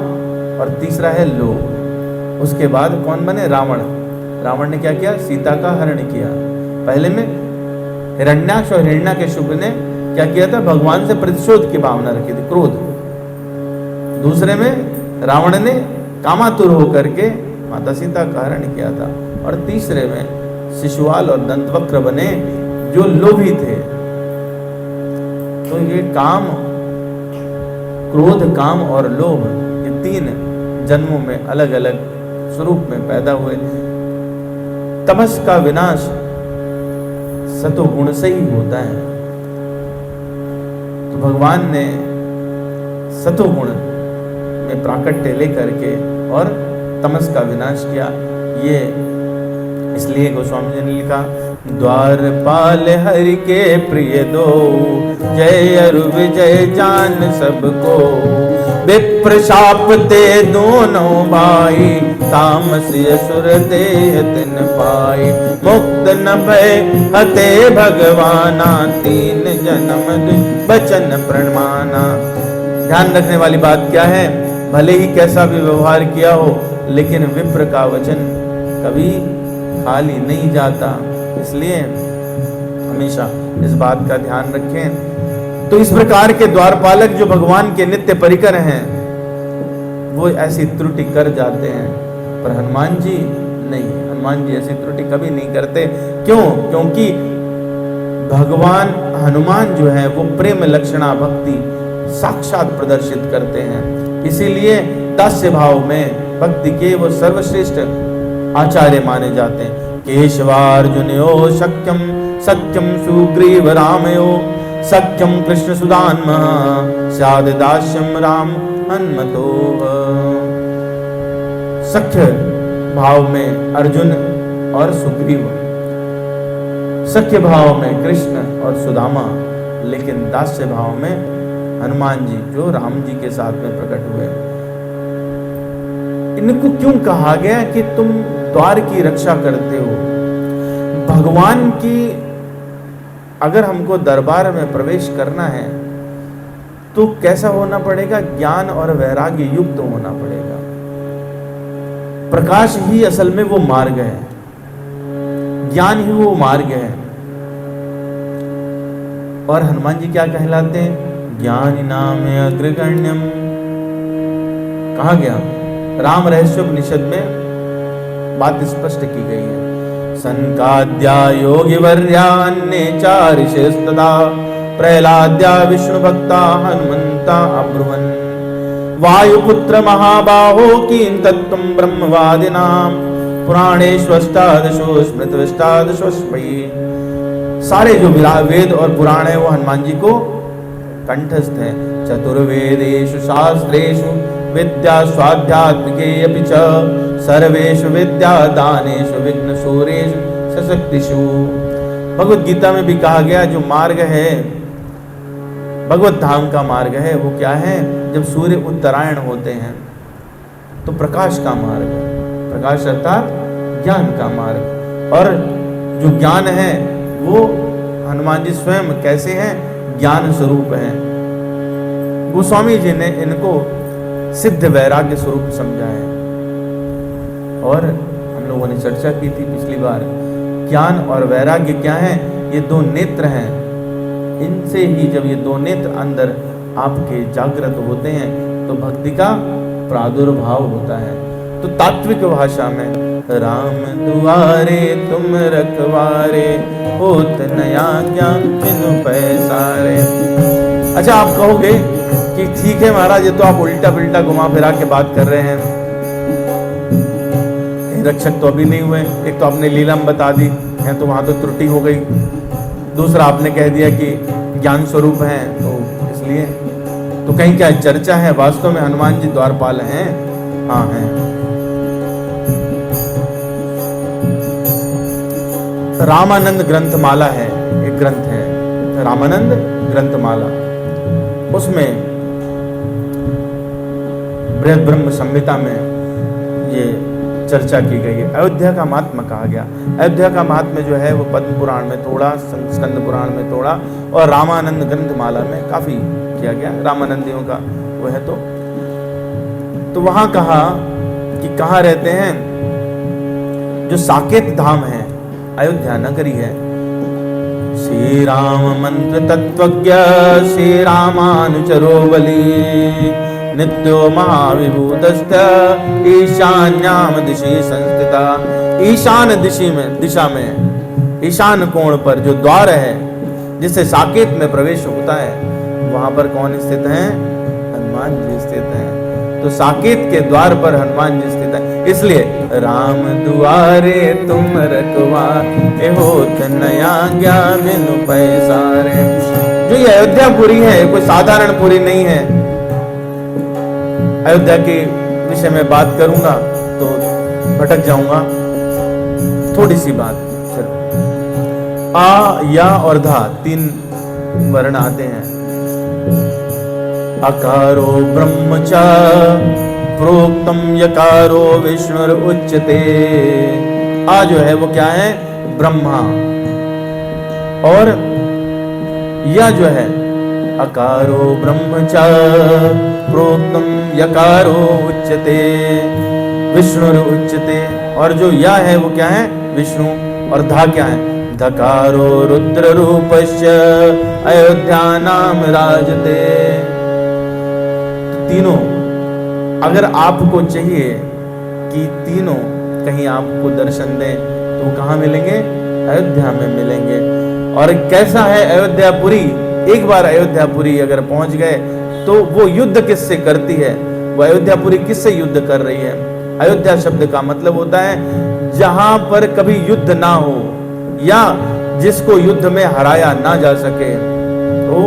और तीसरा है लोभ। उसके बाद कौन बने? रावण। रावण ने क्या किया? सीता का हरण किया। पहले में हिरण्याक्ष और हिरण्याकशिप ने क्या किया था? भगवान से प्रतिशोध की भावना रखी थी, क्रोध। दूसरे में रावण ने कामातुर होकर के माता सीता का हरण किया था। और तीसरे में शिशुपाल और दंतवक्र बने जो लोभी थे। तो ये काम, क्रोध, काम और लोभ, ये 3 जन्मों में अलग अलग स्वरूप में पैदा हुए। तमस का विनाश सतोगुण से ही होता है। तो भगवान ने सतोगुण में प्राकट्य लेकर के और तमस का विनाश किया। ये इसलिए गोस्वामी जी ने लिखा, द्वारपाल हरि के प्रिय दो, जय अरु विजय जान सबको, विप्र शाप ते दोनों भाई, तामस असुर देह तिन पाई, मुक्त न भय हते भगवाना, 3 जन्म बचन प्रमाना। ध्यान रखने वाली बात क्या है? भले ही कैसा भी व्यवहार किया हो, लेकिन विप्र का वचन कभी खाली नहीं जाता। इसलिए हमेशा इस बात का ध्यान रखें। तो इस प्रकार के द्वारपालक जो भगवान के नित्य परिकर हैं वो ऐसी त्रुटि कर जाते हैं, पर हनुमान जी नहीं। हनुमान जी ऐसी त्रुटि कभी नहीं करते। क्यों? क्योंकि भगवान हनुमान जो है वो प्रेम लक्षणा भक्ति साक्षात प्रदर्शित करते हैं। इसीलिए दास्य भाव में भक्ति के वो सर्वश्रेष्ठ आचार्य माने जाते हैं। केशवार्जुनयो शक्यम सत्यम सुग्रीव रामयो, सख्यम कृष्ण सुदान्मः, स्याद दास्यम राम हनुमतो। सख्य भाव में अर्जुन और सुग्रीव, सख्य भाव में कृष्ण और सुदामा, लेकिन दास्य भाव में हनुमान जी जो राम जी के साथ में प्रकट हुए। इनको क्यों कहा गया कि तुम द्वार की रक्षा करते हो? भगवान की अगर हमको दरबार में प्रवेश करना है तो कैसा होना पड़ेगा? ज्ञान और वैराग्य युक्त होना पड़ेगा। प्रकाश ही असल में वो मार्ग है, ज्ञान ही वो मार्ग है। और हनुमान जी क्या कहलाते हैं? ज्ञानी नाम अग्रगण्यम। कहा गया राम रहस्योपनिषद में बात स्पष्ट की गई है। सनकाद्या योगी वर्यान्ये चारिषस्तदा, प्रहलाद्या विष्णु भक्ता हनुमंता अब्रुवन्, वायुपुत्र महाबाहो किं तत्त्वं ब्रह्मवादिनां, पुराणेष्वष्टादशो स्मृतष्टादशोष्मयी। सारे जो वेद और पुराण है वो हनुमान जी को कंठस्थ है। चतुर्वेदेषु शास्त्रेषु विद्या स्वाध्यात्मिके अपि च, सर्वेषु विद्यादानेषु विघ्नसूरेषु सशक्तिषु। भगवत गीता में भी कहा गया जो मार्ग है भगवत धाम का मार्ग है वो क्या है? जब सूर्य उत्तरायण होते हैं तो प्रकाश का मार्ग है, प्रकाश अर्थात ज्ञान का मार्ग। और जो ज्ञान है वो हनुमान जी स्वयं कैसे हैं? ज्ञान स्वरूप हैं। गोस्वामी जी ने इनको सिद्ध वैराग्य स्वरूप समझा है। और हम लोगों ने चर्चा की थी पिछली बार, ज्ञान और वैराग्य क्या है? ये दो नेत्र हैं। इनसे ही जब ये दो नेत्र अंदर आपके जागृत होते हैं तो भक्ति का प्रादुर्भाव होता है। तो तात्विक भाषा में राम दुआरे तुम रखवारे, होत नया ज्ञान बिनु पैसारे। अच्छा, आप कहोगे कि ठीक है महाराज, ये तो आप उल्टा पुल्टा घुमा फिरा के बात कर रहे हैं, रक्षक तो अभी नहीं हुए। एक तो आपने लीला में बता दी है तो वहां तो त्रुटि हो गई, दूसरा आपने कह दिया कि ज्ञान स्वरूप है तो इसलिए, तो कहीं क्या चर्चा है? वास्तव में हनुमान जी द्वारपाल हैं? हाँ हैं। रामानंद ग्रंथमाला है, एक ग्रंथ है रामानंद ग्रंथमाला, उसमें बृहद ब्रह्म संहिता में ये चर्चा की गई है। अयोध्या का महात्मा कहा गया। अयोध्या का महात्मा जो है वो पद्म पुराण में थोड़ा, स्कंद पुराण में थोड़ा, और रामानंद ग्रंथमाला में काफी किया गया, रामानंदियों का वो है। तो वहां कहा कि कहाँ रहते हैं? जो साकेत धाम है, अयोध्या नगरी है। श्री राम मंत्र तत्वज्ञ श्री रामानुचरो बली, नित्यो महाविभूतस्थ ईशान्याम दिशि संस्थिता। ईशान दिशा में ईशान कोण पर जो द्वार है जिससे साकेत में प्रवेश होता है, वहां पर कौन स्थित है? हनुमान जी स्थित हैं। तो साकेत के द्वार पर हनुमान जी स्थित है। इसलिए राम दुआरे तुम रखवारे, होत नया ज्ञान बिनु पैसारे। जो ये अयोध्यापुरी है कोई साधारण पुरी नहीं है। अयोध्या के विषय में बात करूंगा तो भटक जाऊंगा। थोड़ी सी बात, आ, या और धा तीन वर्ण आते हैं। अकारो ब्रह्मचा प्रोक्तम यकारो विष्णुर उच्यते। आ जो है वो क्या है? ब्रह्मा। और या जो है अकारो ब्रह्मचा प्रोक्तम यकारो उच्यते विष्णुर उच्यते। और जो या है वो क्या है? विष्णु। और धा क्या है? धकारो रुद्र रूपस्य अयोध्या नाम राजते। तीनों अगर आपको चाहिए कि तीनों कहीं आपको दर्शन दें तो कहाँ मिलेंगे? अयोध्या में मिलेंगे। और कैसा है अयोध्यापुरी? एक बार अयोध्यापुरी अगर पहुंच गए तो वो युद्ध किससे करती है? वो अयोध्यापुरी किससे युद्ध कर रही है? अयोध्या शब्द का मतलब होता है जहां पर कभी युद्ध ना हो या जिसको युद्ध में हराया ना जा सके। तो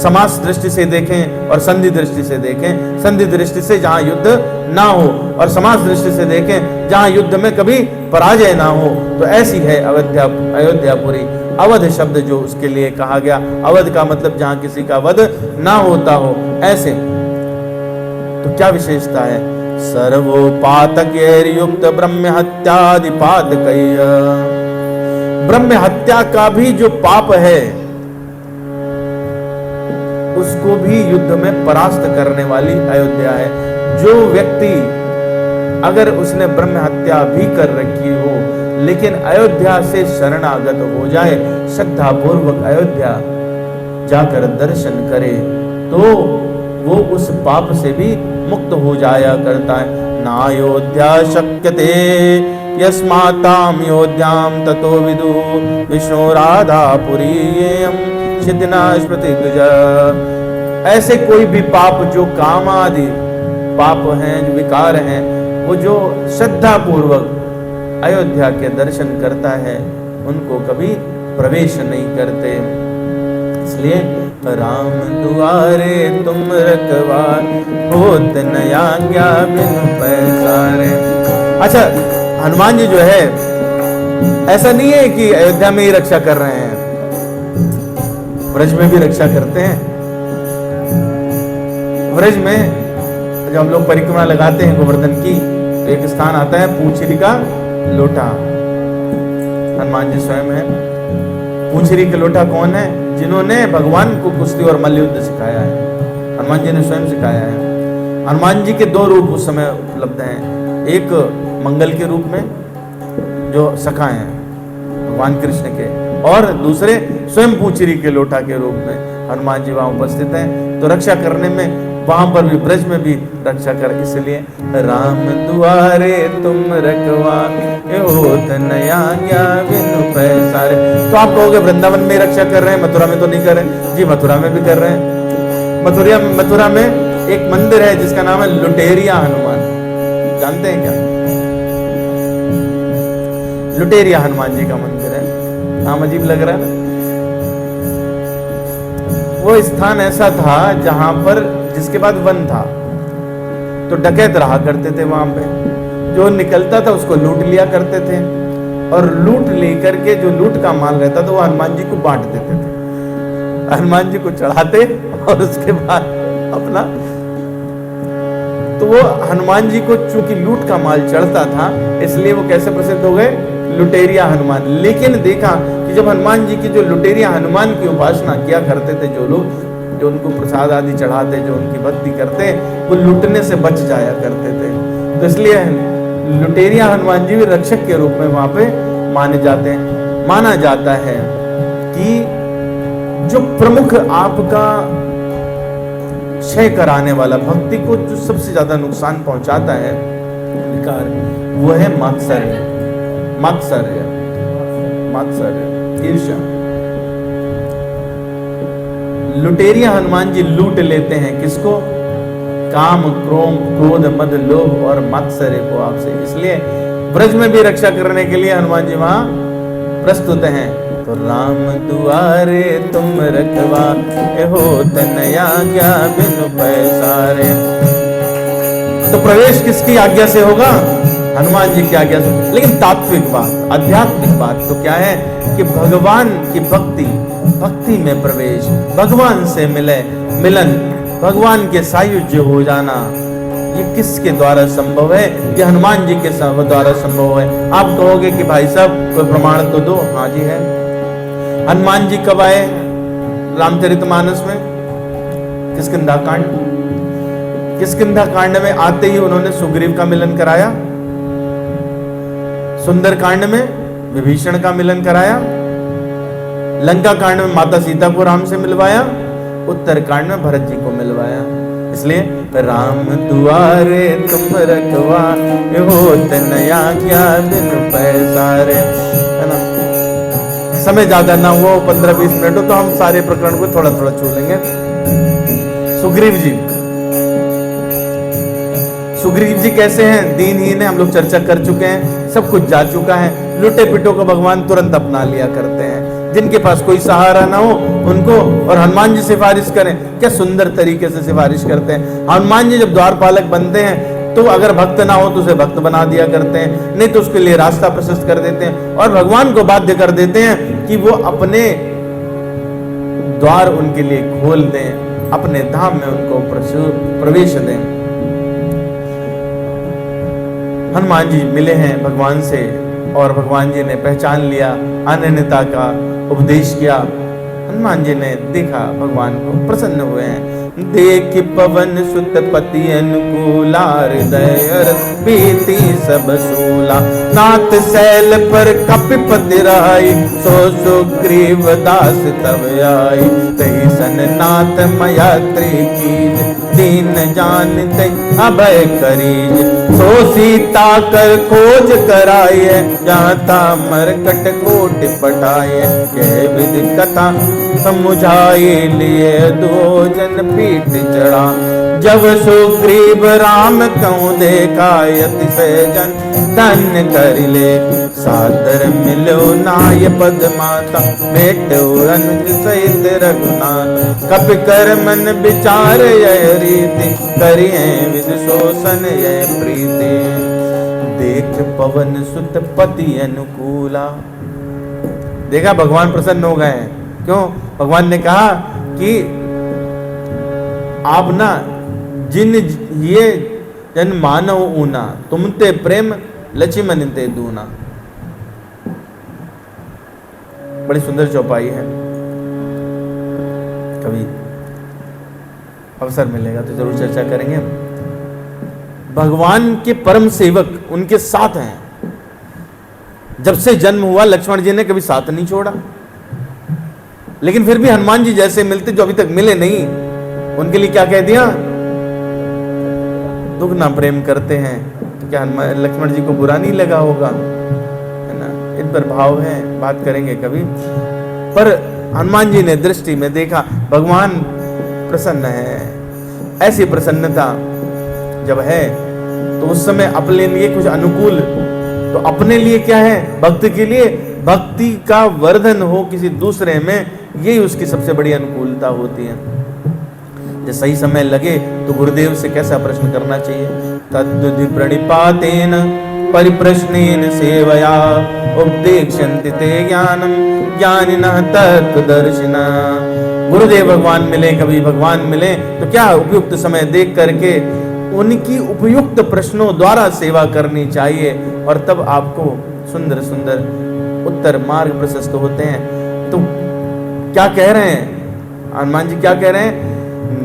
समास दृष्टि से देखें और संधि दृष्टि से देखें। संधि दृष्टि से जहां युद्ध ना हो और समास दृष्टि से देखें जहां युद्ध में कभी पराजय ना हो। तो ऐसी है अयोध्यापुरी। अवध शब्द जो उसके लिए कहा गया, अवध का मतलब जहां किसी का वध ना होता हो, ऐसे। तो क्या विशेषता है? सर्वोपातक युक्त ब्रह्म हत्यादि पातक। ब्रह्म हत्या का भी जो पाप है उसको भी युद्ध में परास्त करने वाली अयोध्या है। जो व्यक्ति अगर उसने ब्रह्म हत्या भी कर रखी हो लेकिन अयोध्या से शरणागत हो जाए, श्रद्धा पूर्वक अयोध्या जाकर दर्शन करे, तो वो उस पाप से भी मुक्त हो जाया करता है। नायोध्या शक्यते यस्माताम योध्याम ततो विदु विष्णु राधापुरीयम छिदना स्मृति तुझा। ऐसे कोई भी पाप जो काम आदि पाप हैं, जो विकार हैं, वो जो श्रद्धा पूर्वक अयोध्या के दर्शन करता है उनको कभी प्रवेश नहीं करते। इसलिए राम दुआरे तुम रखवार, होत नया ज्ञा बिनु पैसारे। अच्छा, हनुमान जी जो है ऐसा नहीं है कि अयोध्या में ही रक्षा कर रहे हैं, ब्रज में भी रक्षा करते हैं। ब्रज में जब हम लोग परिक्रमा लगाते हैं गोवर्धन की तो एक स्थान आता है पूंछरी का लोटा। हनुमान जी स्वयं है। पूंछरी का लोटा कौन है? जिन्होंने भगवान को कुश्ती और मल्ल युद्ध सिखाया है, हनुमान जी ने स्वयं सिखाया है। हनुमान जी के दो रूप उस समय उपलब्ध हैं, एक मंगल के रूप में जो सखा हैं भगवान कृष्ण के, और दूसरे स्वयं पूछरी के लोटा के रूप में हनुमान जी वहां उपस्थित हैं। तो रक्षा करने में वहां पर भी, ब्रज में भी रक्षा कर, इसलिए राम दुआरे तुम रखवारे होत नया ज्ञा बिनु पैसारे। तो आप कहोगे वृंदावन में रक्षा कर रहे हैं, मथुरा में तो नहीं कर रहे। जी मथुरा में भी कर रहे हैं। मथुरा में एक मंदिर है जिसका नाम है लुटेरिया हनुमान, जानते हैं क्या? लुटेरिया हनुमान जी का मंदिर है। नाम अजीब लग रहा है ना। वो स्थान ऐसा था जहां पर, जिसके बाद वन था, तो डकैत रहा करते थे वहां पे, जो निकलता था उसको लूट लिया करते थे, और लूट लेकर के जो लूट का माल रहता था वो हनुमान जी को बांट देते थे। हनुमान जी को चढ़ाते और उसके बाद अपना, तो वो हनुमान जी को चूंकि लूट का माल चढ़ता था, इसलिए वो कैसे प्रसिद्ध हो गए? लुटेरिया हनुमान। लेकिन देखा कि जब हनुमान जी की, जो लुटेरिया हनुमान की उपासना किया करते थे जो लोग, जो उनको प्रसाद आदि चढ़ाते, जो उनकी भक्ति करते, वो लुटने से बच जाया करते थे। तो इसलिए लुटेरिया हनुमान जी भी रक्षक के रूप में वहां पे माने जाते हैं। माना जाता है कि जो प्रमुख आपका क्षय कराने वाला, भक्ति को जो सबसे ज्यादा नुकसान पहुंचाता है विकार, वो है मात्सर्य, ईर्ष्या। लुटेरिया हनुमान जी लूट लेते हैं किसको? काम, क्रोध, मद, लोभ और मात्सर्य को आपसे। इसलिए ब्रज में भी रक्षा करने के लिए हनुमान जी वहां प्रस्तुत हैं। तो राम दुआरे तुम रखवारे होत नया ज्ञा बिनु पैसारे। तो प्रवेश किसकी आज्ञा से होगा? हनुमान जी की आज्ञा से। लेकिन तात्विक बात, आध्यात्मिक बात तो क्या है कि भगवान की भक्ति में प्रवेश, भगवान से मिलन, भगवान के सायुज्य हो जाना, ये किसके द्वारा संभव है? ये हनुमान जी के द्वारा संभव है। आप कहोगे कि भाई साहब कोई प्रमाण तो दो। हाँ जी है। हनुमान जी कब आए रामचरितमानस में? किष्किंधा कांड। किष्किंधा कांड में आते ही उन्होंने सुग्रीव का मिलन कराया, सुंदर कांड में विभीषण का मिलन कराया, लंका कांड में माता सीता को राम से मिलवाया, उत्तर कांड में भरत जी को मिलवाया। इसलिए राम दुआरे तुम रखवारे होत नया ज्ञा बिनु पैसारे, है ना। समय ज्यादा ना हो, 15-20 मिनट हो, तो हम सारे प्रकरण को थोड़ा थोड़ा छू लेंगे। सुग्रीव जी कैसे हैं? दीनहीन है, हम लोग चर्चा कर चुके हैं, सब कुछ जा चुका है। लुटे पिटो को भगवान तुरंत अपना लिया करते हैं, जिनके पास कोई सहारा ना हो उनको। और हनुमान जी सिफारिश करें, क्या सुंदर तरीके से सिफारिश करते हैं। हनुमान जी जब द्वारपालक बनते हैं तो अगर भक्त ना हो तो उसे भक्त बना दिया करते हैं, नहीं तो उसके लिए रास्ता प्रशस्त कर देते हैं, और भगवान को बाध्य कर देते हैं कि वो अपने द्वार उनके लिए खोल दें, अपने धाम में उनको प्रवेश दें। हनुमान जी मिले हैं भगवान से, और भगवान जी ने पहचान लिया, अनन्यता का उपदेश किया। हनुमान जी ने देखा भगवान को, प्रसन्न हुए हैं। देख पवन सुत पति अनुकूला, हृदय प्रीति सब सूला। नाथ सैल पर कपिपति राई, सो सुग्रीव दास तब आई। तही सन नाथ मयात्री कीज, दीन जानते अभय करीज। सो सीता कर खोज कराए, जाता मरकट कोट पटाए। यह विधि कथा समुझाए, लिए दो जन पीठ चढ़ा। जब सुग्रीव राम कहूँ देखा, अतिशय जन धन्य कर ले। सादर मिलो नाय पद माता, बेटो अनुज सहित रघुनाथ। कपि कर मन विचार यह रीति, करिए विध शोषण यह प्रीति। देख पवन सुत पति अनुकूला। देखा भगवान प्रसन्न हो गए। क्यों? भगवान ने कहा कि आप ना जिन ये जन मानव ऊना, तुमते प्रेम लक्ष्मण ते दूना। बड़ी सुंदर चौपाई है। कभी अवसर मिलेगा तो जरूर चर्चा करेंगे। भगवान के परम सेवक उनके साथ हैं। जब से जन्म हुआ लक्ष्मण जी ने कभी साथ नहीं छोड़ा, लेकिन फिर भी हनुमान जी जैसे मिलते जो अभी तक मिले नहीं, उनके लिए क्या कह दिया, दुख ना प्रेम करते हैं। तो क्या लक्ष्मण जी को बुरा नहीं लगा होगा, है ना? इन पर भाव है, बात करेंगे कभी। पर हनुमान जी ने दृष्टि में देखा भगवान प्रसन्न है। ऐसी प्रसन्नता जब है तो उस समय अपने लिए कुछ अनुकूल, तो अपने लिए क्या है, भक्त के लिए भक्ति का वर्धन हो किसी दूसरे में, यही उसकी सबसे बड़ी अनुकूलता होती है। जब सही समय लगे तो गुरुदेव से कैसा प्रश्न करना चाहिए, तद्विधि प्रणिपातेन परिप्रश्नेन सेवया उपदेक्षन्ति ते ज्ञानम ज्ञानिनः तत्त्वदर्शिनः। गुरुदेव भगवान मिले, कभी भगवान मिले तो क्या उपयुक्त समय देख करके उनकी उपयुक्त प्रश्नों द्वारा सेवा करनी चाहिए, और तब आपको सुंदर सुंदर उत्तर मार्ग प्रशस्त होते हैं। तो क्या कह रहे हैं हनुमान जी, क्या कह रहे हैं,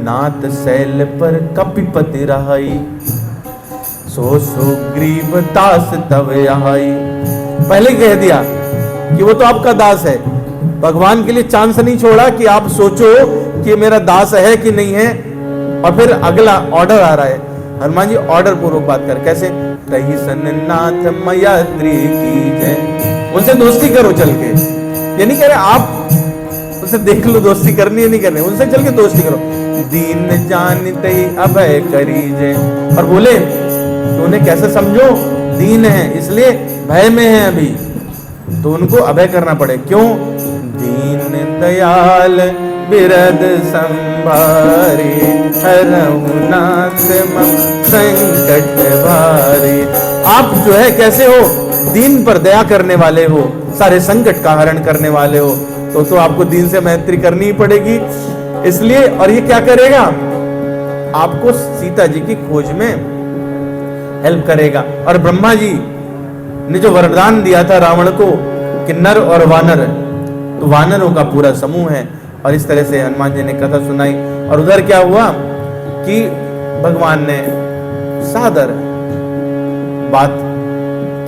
नाथ शैल पर कपिपति रहाई, सो सुग्रीव दास तव आई। पहले कह दिया कि वो तो आपका दास है, भगवान के लिए चांस नहीं छोड़ा कि आप सोचो कि मेरा दास है कि नहीं है। और फिर अगला ऑर्डर आ रहा है, हनुमान जी ऑर्डर पूर्वक बात कर, कैसे, तही सन नाथ मैत्री की जय। उनसे दोस्ती करो चल के, ये नहीं कह रहे आप उनसे देख लो दोस्ती करनी है, नहीं करनी, उनसे चल के दोस्ती करो। दीन जानते अभय करीजे, और बोले तो उन्हें कैसे समझो, दीन है इसलिए भय में है अभी, तो उनको अभय करना पड़े। क्यों, दीन दयाल बिरद संभारे, हरहु नाथ मम संकट भारे। आप जो है कैसे हो, दीन पर दया करने वाले हो, सारे संकट का हरण करने वाले हो, तो आपको दीन से मैत्री करनी ही पड़ेगी। इसलिए, और ये क्या करेगा, आपको सीता जी की खोज में हेल्प करेगा। और ब्रह्मा जी ने जो वरदान दिया था रावण को कि नर और वानर, तो वानरों का पूरा समूह है। और इस तरह से हनुमान जी ने कथा सुनाई। और उधर क्या हुआ कि भगवान ने सादर बात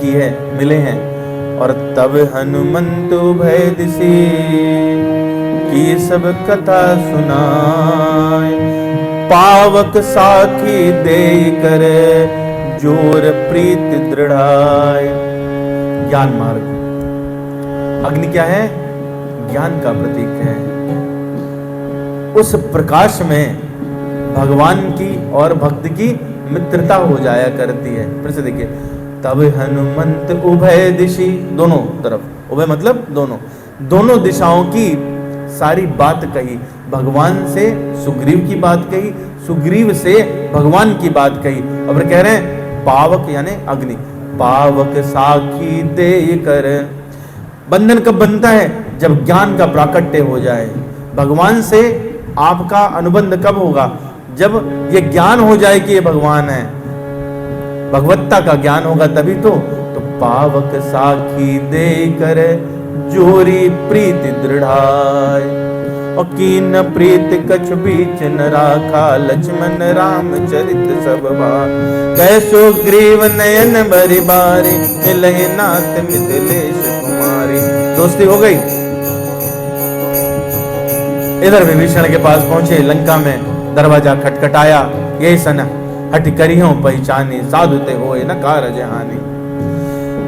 की है, मिले हैं। और तब हनुमंत भय दिशि की सब कथा सुनाए, पावक साखी दे कर जोर प्रीत दृढ़ाए। ज्ञान मार्ग, अग्नि क्या है, ज्ञान का प्रतीक है। उस प्रकाश में भगवान की और भक्त की मित्रता हो जाया करती है। फिर से देखिए, तब हनुमंत उभय दिशि, दोनों तरफ, उभय मतलब दोनों दिशाओं की सारी बात कही। भगवान से सुग्रीव की बात कही, सुग्रीव से भगवान की बात कही। और फिर कह रहे हैं पावक यानी अग्नि, पावक साखी दे कर। बंधन कब बनता है, जब ज्ञान का प्राकट्य हो जाए। भगवान से आपका अनुबंध कब होगा, जब ये ज्ञान हो जाए कि ये भगवान है, भगवत्ता का ज्ञान होगा तभी तो पावक साखी दे कर जोरी प्रीति दृढ़ाए। और कीन प्रीत कछ बीच न राखा, लक्ष्मण राम चरित सब बार। कैसो ग्रीव नयन बरि बारी, मिलहि नाथ मिथिलेश कुमारी। दोस्ती हो गई। इधर विभीषण के पास पहुंचे, लंका में दरवाजा खटखटाया, ये सन हट करियो पहचानी, साधु ते होए न कारज हानि।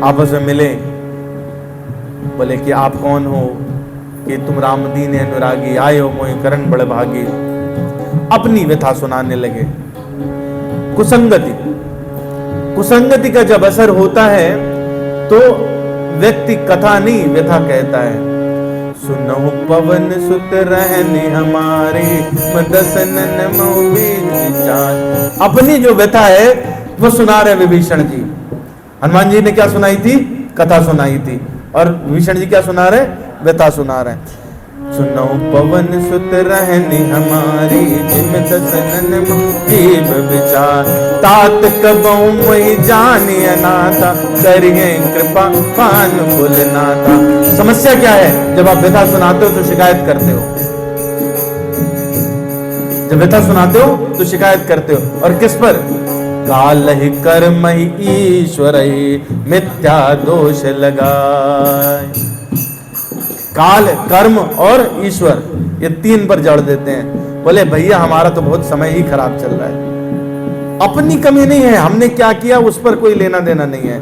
आपस में मिले, बोले कि आप कौन हो, कि तुम राम दीन अनुरागी, आयो मोहि करण बड़ भागी। अपनी व्यथा सुनाने लगे। कुसंगति का जब असर होता है तो व्यक्ति कथा नहीं व्यथा कहता है। सुनहु पवन सुत रहने हमारे, मदसनन मोह बीज विचार। अपनी जो व्यथा है वो सुना रहे विभीषण जी। हनुमान जी ने क्या सुनाई थी, कथा सुनाई थी, और विभीषण जी क्या सुना रहे, व्यथा सुना रहे। सुनहु पवन सुत रहने हमारी, जिम दसनन मोह जीव विचार। तात कबहु मोहि जानि अनाथा, करिए कृपा पान कुल नाथा। समस्या क्या है, जब आप व्यथा सुनाते हो तो शिकायत करते हो, जब व्यथा सुनाते हो तो शिकायत करते हो। और किस पर, काल ही कर्म ही ईश्वर ही मिथ्या दोष लगाए। काल, कर्म और ईश्वर, ये तीन पर जड़ देते हैं। बोले भैया हमारा तो बहुत समय ही खराब चल रहा है, अपनी कमी नहीं है, हमने क्या किया उस पर कोई लेना देना नहीं है।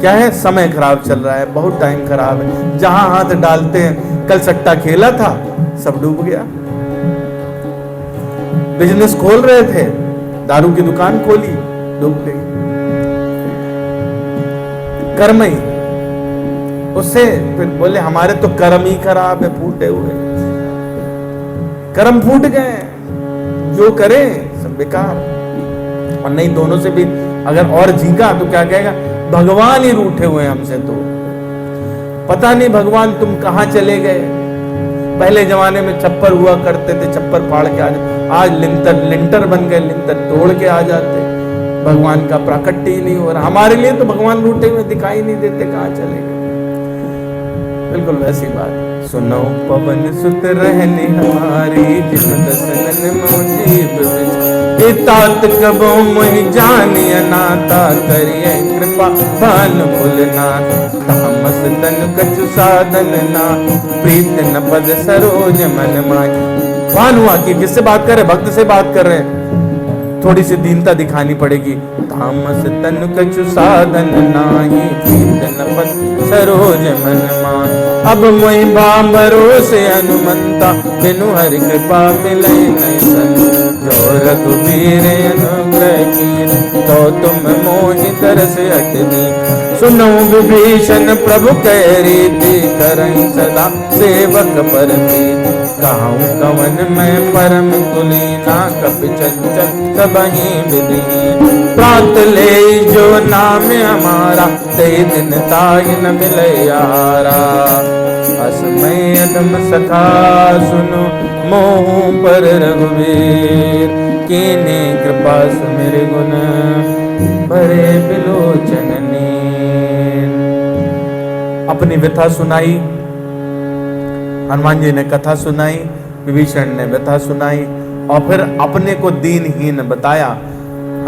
क्या है, समय खराब चल रहा है, बहुत टाइम खराब है। जहां हाथ डालते हैं, कल सट्टा खेला था सब डूब गया। बिजनेस खोल रहे थे, दारू की दुकान खोली, डूब गई। कर्म ही, उससे फिर बोले हमारे तो कर्म ही खराब है, फूटे हुए कर्म फूट गए, जो करे सब बेकार। और नहीं, दोनों से भी अगर और झींका तो क्या कहेगा, भगवान ही रूठे हुए हमसे। तो पता नहीं भगवान तुम कहां चले गए। पहले जमाने में छप्पर हुआ करते थे, छप्पर फाड़ के आ जाते, आज लिंटर बन गए, लिंटर तोड़ के आ जाते। भगवान का प्राकट्य ही नहीं हो रहा। हमारे लिए तो भगवान रूठे हुए दिखाई नहीं देते, कहां चले गए। बिल्कुल वैसी बात। सुनो पवन सुत रहनी हमारी, जिन दसनन मोजीब तात कबो मोहि जानिय नाता, करिए कृपा भान भुलनाथ। तामस तन कछु साधन ना, प्रीत न पद सरोज मन माय। भान हुआ कि किससे बात कर रहे, भक्त से बात कर रहे हैं, थोड़ी सी दीनता दिखानी पड़ेगी। तामस तन कछु साधन नाही, प्रीत न पद सरोज मन माय। अब मोहि बांबरो से हनुमंता, बिनु हरि कृपा मिलै नहीं सन। जो रघुबीर अनुग्रह कीन, तो तुम मोहि तरस हटनी। सुनो विभीषण प्रभु कह रीति, करहि सदा सेवक पर प्रीति। कहूँ कवन मैं परम कुलीना, कपि चंचल सबहि विधि। प्रात ले जो नाम हमारा, ते दिन ताहि न मिलै यारा। असमय अदम सखा सुनो, मोहु पर रघुवीर। कीने कृपा सुमिर गुण, भरे बिलोचन नीर। अपनी व्यथा सुनाई, हनुमान जी ने कथा सुनाई, विभीषण ने व्यथा सुनाई, और फिर अपने को दीनहीन बताया।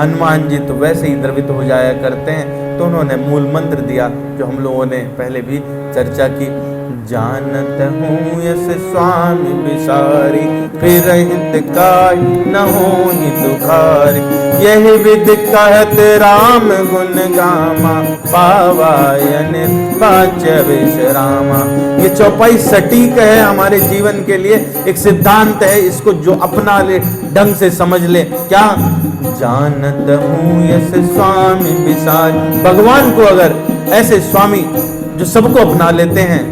हनुमान जी तो वैसे ही द्रवित हो जाया करते हैं, तो उन्होंने मूल मंत्र दिया जो हम लोगों ने पहले भी चर्चा की। जानत हूँ यस स्वामी विसारी, फिर हितकारी न होहि दुखारी। यही विधि कहत राम गुण गामा, पावायन वाच्य विश्रामा। ये चौपाई सटीक है हमारे जीवन के लिए, एक सिद्धांत है, इसको जो अपना ले, ढंग से समझ ले। क्या? जानत हूँ यस स्वामी विसारी। भगवान को अगर ऐसे स्वामी जो सबको अपना लेते हैं,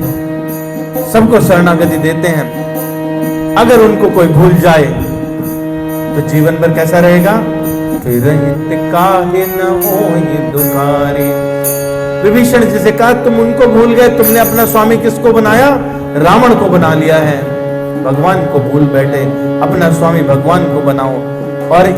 सबको शरणागति देते हैं, अगर उनको कोई भूल जाए तो जीवन भर कैसा रहेगा? फिर हित काहे न होहि दुखारी। विभीषण जी से कहा तुम उनको भूल गए, तुमने अपना स्वामी किसको बनाया? रावण को बना लिया है। भगवान को भूल बैठे, अपना स्वामी भगवान को बनाओ। और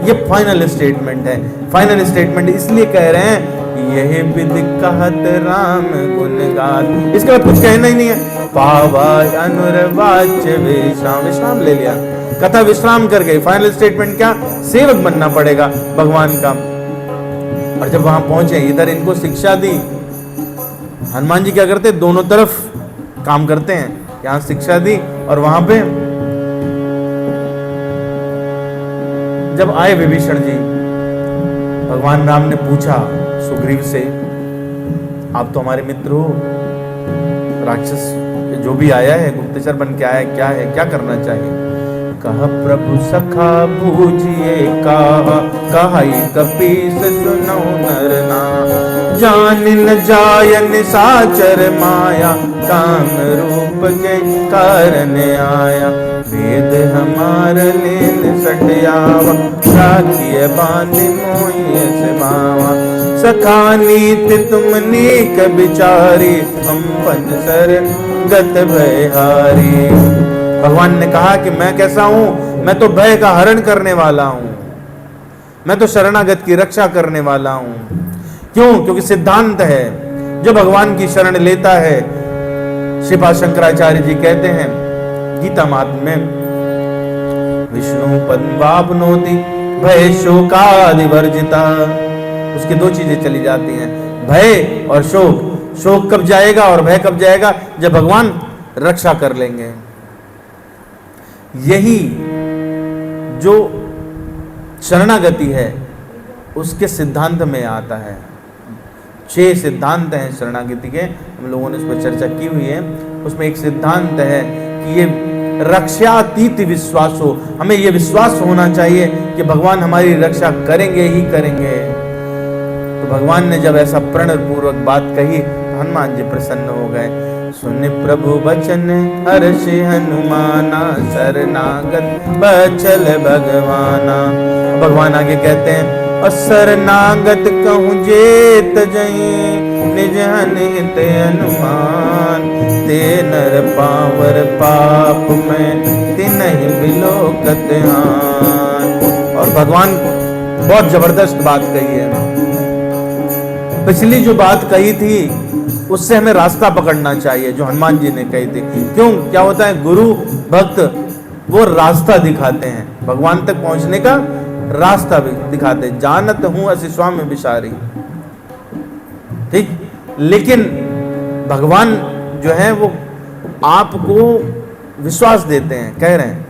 ये फाइनल स्टेटमेंट है। फाइनल स्टेटमेंट इसलिए कह रहे हैं, यही विधि कहत राम गुण गात। इसके बाद कुछ कहना ही नहीं है। पावा अनुर्वाच्य विश्राम, विश्राम ले लिया, कथा विश्राम कर गई। फाइनल स्टेटमेंट क्या? सेवक बनना पड़ेगा भगवान का। और जब वहां पहुंचे, इधर इनको शिक्षा दी। हनुमान जी क्या करते? दोनों तरफ काम करते हैं। यहां शिक्षा दी और वहां पे जब आए विभीषण जी, भगवान राम ने पूछा सुग्रीव से, आप तो हमारे मित्र हो, राक्षस जो भी आया है गुप्तचर बन के आया, क्या है, क्या करना चाहिए? कहा प्रभु सखा बूझिए कहा कपीस सुनो नर ना। जान न जाय निशाचर माया, काम रूप के कारण आया। वेद हमार लेन सटयावा, राखिए बांधि मोहिए से मावा। सखा नीति तुम नीक विचारी, हम पन सर गत भयहारी। भगवान ने कहा कि मैं कैसा हूं? मैं तो भय का हरण करने वाला हूं, मैं तो शरणागत की रक्षा करने वाला हूं। क्यों? क्योंकि सिद्धांत है, जो भगवान की शरण लेता है, श्रीपाद शंकराचार्य जी कहते हैं गीता मात में, विष्णु पद्मावनोति भय शोकादि वर्जिता। उसकी दो चीजें चली जाती हैं, भय और शोक। शोक कब जाएगा और भय कब जाएगा? जब भगवान रक्षा कर लेंगे। यही जो शरणागति है उसके सिद्धांत में आता है। 6 सिद्धांत हैं शरणागति के, हम लोगों ने उस पर चर्चा की हुई है। उसमें एक सिद्धांत है कि ये रक्षातीत विश्वास हो, हमें ये विश्वास होना चाहिए कि भगवान हमारी रक्षा करेंगे ही करेंगे। तो भगवान ने जब ऐसा प्रण पूर्वक बात कही, हनुमान जी प्रसन्न हो गए। सुन प्रभु बचन हर्षि हनुमाना, शरणागत बचल भगवाना। भगवान आगे कहते हैं, और शरणागत कहूँ जेत जई, निज हनित हनुमान। ते नर पावर पाप में, तिनहि बिलोकत हान। और भगवान बहुत जबरदस्त बात कही है। पिछली जो बात कही थी उससे हमें रास्ता पकड़ना चाहिए, जो हनुमान जी ने कही थी। क्यों? क्या होता है, गुरु भक्त वो रास्ता दिखाते हैं, भगवान तक पहुंचने का रास्ता भी दिखाते हैं। जानत हूं असि स्वामी विचारी, ठीक। लेकिन भगवान जो है वो आपको विश्वास देते हैं, कह रहे हैं,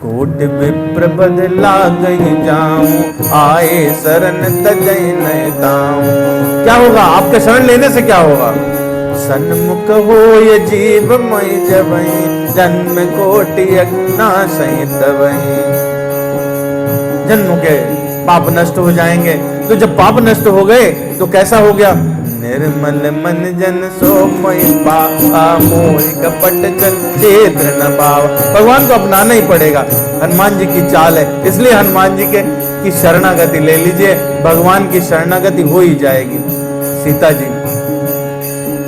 कोट विप्र बदला गई जाऊं, आए शरण तजै नय ताऊं। क्या होगा? आपके शरण लेने से क्या होगा? सन्मुख हो ये जीव मई जबई, जन्म कोटि नाशई तबई। जन्म के पाप नष्ट हो जाएंगे। तो जब पाप नष्ट हो गए तो कैसा हो गया? निर्मल मन जन सो मई पावा, मोहि कपट जन छेत्र न पावा। भगवान को अपनाना ही पड़ेगा। हनुमान जी की चाल है, इसलिए हनुमान जी की शरणागति ले लीजिए, भगवान की शरणागति हो ही जाएगी। सीता जी,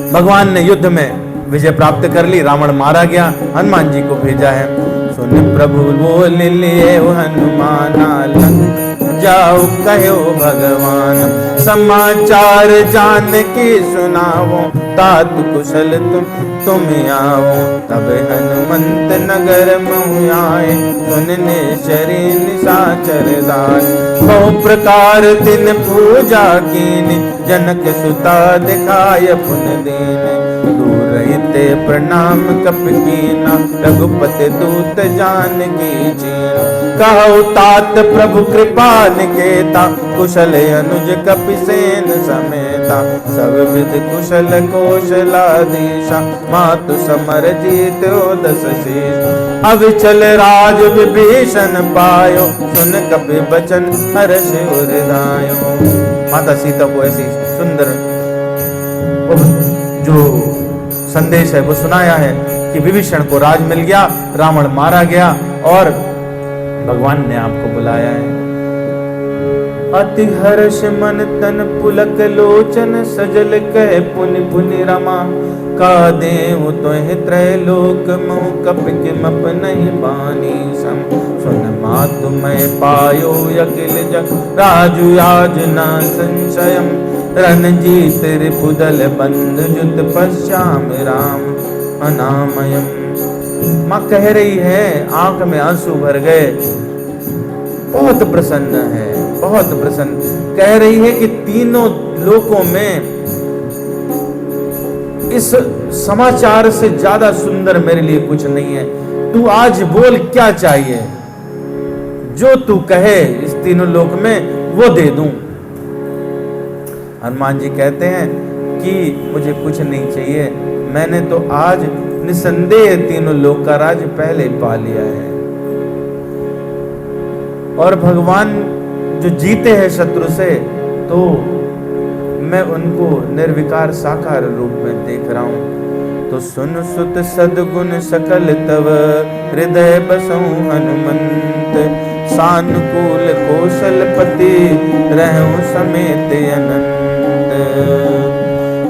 भगवान ने युद्ध में विजय प्राप्त कर ली, रावण मारा गया, हनुमान जी को भेजा है। सुन प्रभु बोल लिए हनुमाना, लंक जाओ कहो भगवान। समाचार जान के सुनाओ, तात कुशल तुम आओ। तब हनुमंत नगर में आए, सुनने शरी निशाचर दान। बहु प्रकार तिन पूजा कीनी, जनक सुता दिखाय पुन दीन। दूर रहते प्रणाम कप कीना, रघुपति दूत जान की चीन। कहो तात प्रभु कृपा निकेता, कुशल अनुज कपिसेन समेता। सब विध कुशल कौशलाधीशा, मातु समर जीत्यो दस शीश। अब चल राज विभीषण पायो, सुन कपि बचन हर्ष हृदयो। माता सीता को ऐसी सुंदर जो संदेश है वो सुनाया है कि विभीषण को राज मिल गया, रावण मारा गया और भगवान ने आपको बुलाया है। अति हर्ष मन तन पुलक लोचन, सजल कह पुनि पुनि रमा। का देव तो त्रैलोक मोह, कपिक मप नहीं बानी सम। सुन मातु मैं पायो अखिल जग, राजु आज ना संशयम। रणजीत रिपुदल बंध, जुत पश्चाम राम अनामयम। माँ कह रही है, आंख में आंसू भर गए, बहुत प्रसन्न है, बहुत प्रसन्न। कह रही है कि तीनों लोकों में इस समाचार से ज्यादा सुंदर मेरे लिए कुछ नहीं है। तू आज बोल क्या चाहिए, जो तू कहे इस तीनों लोक में वो दे दूं। हनुमान जी कहते हैं कि मुझे कुछ नहीं चाहिए, मैंने तो आज निसंदेह तीनों लोक का राज पहले पा लिया है। और भगवान जो जीते हैं शत्रु से, तो मैं उनको निर्विकार साकार रूप में देख रहा हूं। तो सुन सुत सद्गुण सकल तव, हृदय बसऊं हनुमंत। सानुकूल कौशलपति, रहूं समेत अनंत।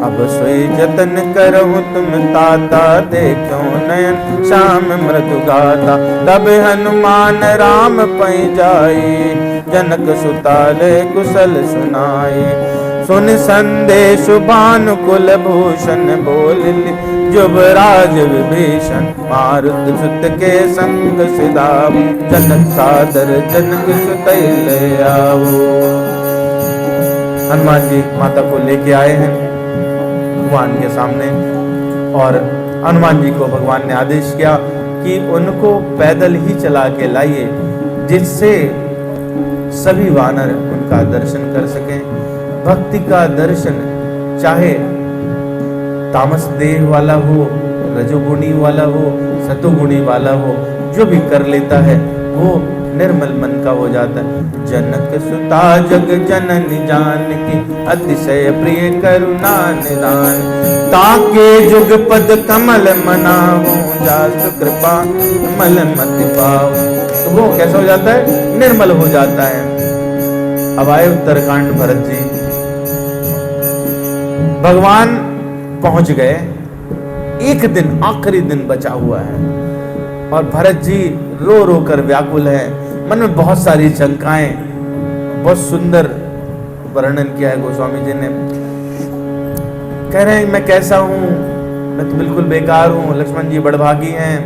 अब सोई जतन करहूं तुम ताता, देखो नयन श्याम मृदु गाता। तब हनुमान राम पै जाई, जनक सुताले कुशल सुनाई। सुन संदेश भानुकुल भूषण, बोल युवराज विभीषण मारुत सुत के संग सिधाव, जनक सादर जनक सुत ले आओ। हनुमान जी माता को लेके आए हैं भगवान के सामने, और हनुमान जी को भगवान ने आदेश किया कि उनको पैदल ही चला के लाइए, जिससे सभी वानर उनका दर्शन कर सकें। भक्ति का दर्शन चाहे तामस देह वाला हो, रजोगुणी वाला हो, सतोगुणी वाला हो, जो भी कर लेता है वो निर्मल मन का हो जाता है। जनक सुता जग जननी जानकी, अतिशय प्रिय करुणा निदान, ताके जुग पद कमल मनाओ, जासु कृपा मल मति पाओ। तो वो कैसा हो जाता है? निर्मल हो जाता है। अब आए उत्तरकांड भरत जी। भगवान पहुंच गए, एक दिन आखिरी दिन बचा हुआ है, और भरत जी रो रो कर व्याकुल है, मन में बहुत सारी शंकाएं। बहुत सुंदर वर्णन किया है गोस्वामी जी ने। कह रहे हैं मैं कैसा हूं, मैं तो बिल्कुल बेकार हूं। लक्ष्मण जी बड़भागी हैं,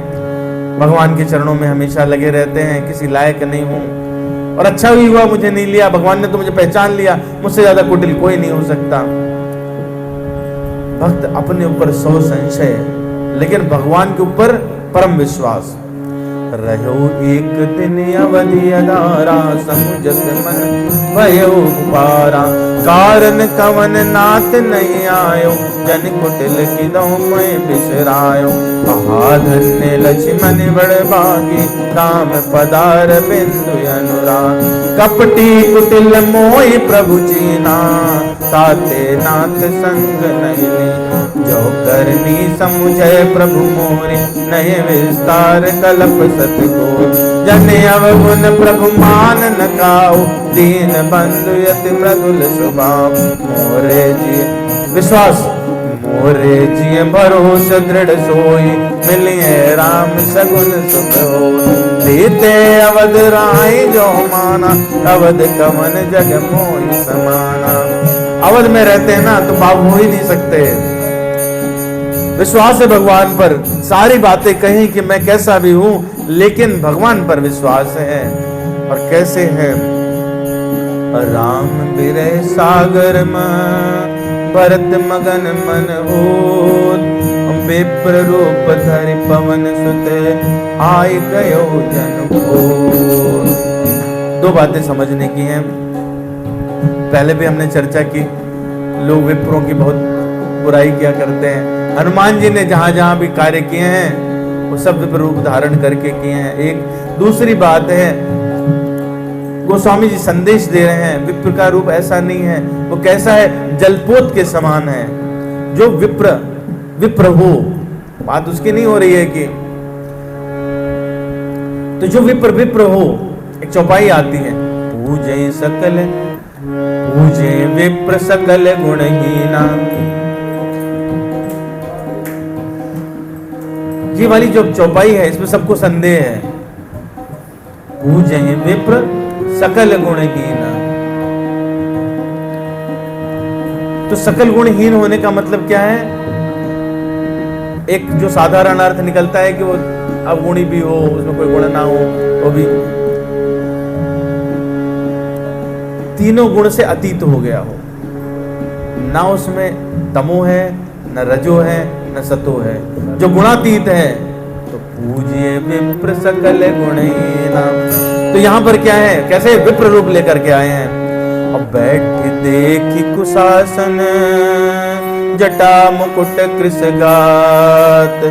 भगवान के चरणों में हमेशा लगे रहते हैं, किसी लायक नहीं हूं, और अच्छा भी हुआ मुझे नहीं लिया, भगवान ने तो मुझे पहचान लिया, मुझसे ज्यादा कुटिल कोई नहीं हो सकता। भक्त अपने ऊपर 100 संशय, लेकिन भगवान के ऊपर परम विश्वास। रहो एक दिन अवधि अधारा, समुझत मन भयो पारा, कारण कवन नाथ नहीं आयो, जन कुटिल की दो मैं बिसरायो। महाधन्य लक्ष्मण बड़ भागी, राम पदार बिंदु अनुराग, कपटी कुटिल मोहि प्रभु चीना, ताते नाथ संग नहीं ली, जो करनी समुझे प्रभु मोरे, नये विस्तार कल्प सतगुर, जन अवगुण प्रभु मान न काओ, दीन बंधु यति मृदुल स्वभाव। मोरे जी विश्वास, मोरे जी भरोस दृढ़ सोई, मिलिए राम सगुन सुख हो, देते अवध राय जो माना, अवध कवन जग मोहि समाना। अवध में रहते हैं ना तो बाप हो ही नहीं सकते। विश्वास है भगवान पर, सारी बातें कही कि मैं कैसा भी हूं, लेकिन भगवान पर विश्वास है। और कैसे है? राम बिरह सागर में भरत मगन मन होत, विप्र रूप धरि पवन सुत, आय गयो जन घोर। 2 बातें समझने की हैं। पहले भी हमने चर्चा की, लोग विप्रों की बहुत बुराई किया करते हैं। हनुमान जी ने जहां जहां भी कार्य किए हैं वो सब विप्र रूप धारण करके किए हैं। एक दूसरी बात है, गोस्वामी जी संदेश दे रहे हैं, विप्र का रूप ऐसा नहीं है। वो कैसा है? जलपोत के समान है। जो विप्र हो, बात उसकी नहीं हो रही है कि, तो जो विप्र हो, एक चौपाई आती है, पूजे सकल पूजे विप्र सकल गुणहीना। ये वाली जो चौपाई है इसमें सबको संदेह है। पूजे विप्र सकल गुणहीना, तो सकल गुणहीन होने का मतलब क्या है? एक जो साधारण अर्थ निकलता है कि वो अवगुणी भी हो, उसमें कोई गुण ना हो, वो भी तीनों गुण से अतीत हो गया हो, ना उसमें तमो है, न रजो है, न सतो है, जो गुणातीत है। तो पूज्य विप्र सकल गुणहीना, तो यहां पर क्या है? कैसे विप्र रूप लेकर के आए हैं। अब बैठ देखी कुशासन, जटा मुकुट कृष गात,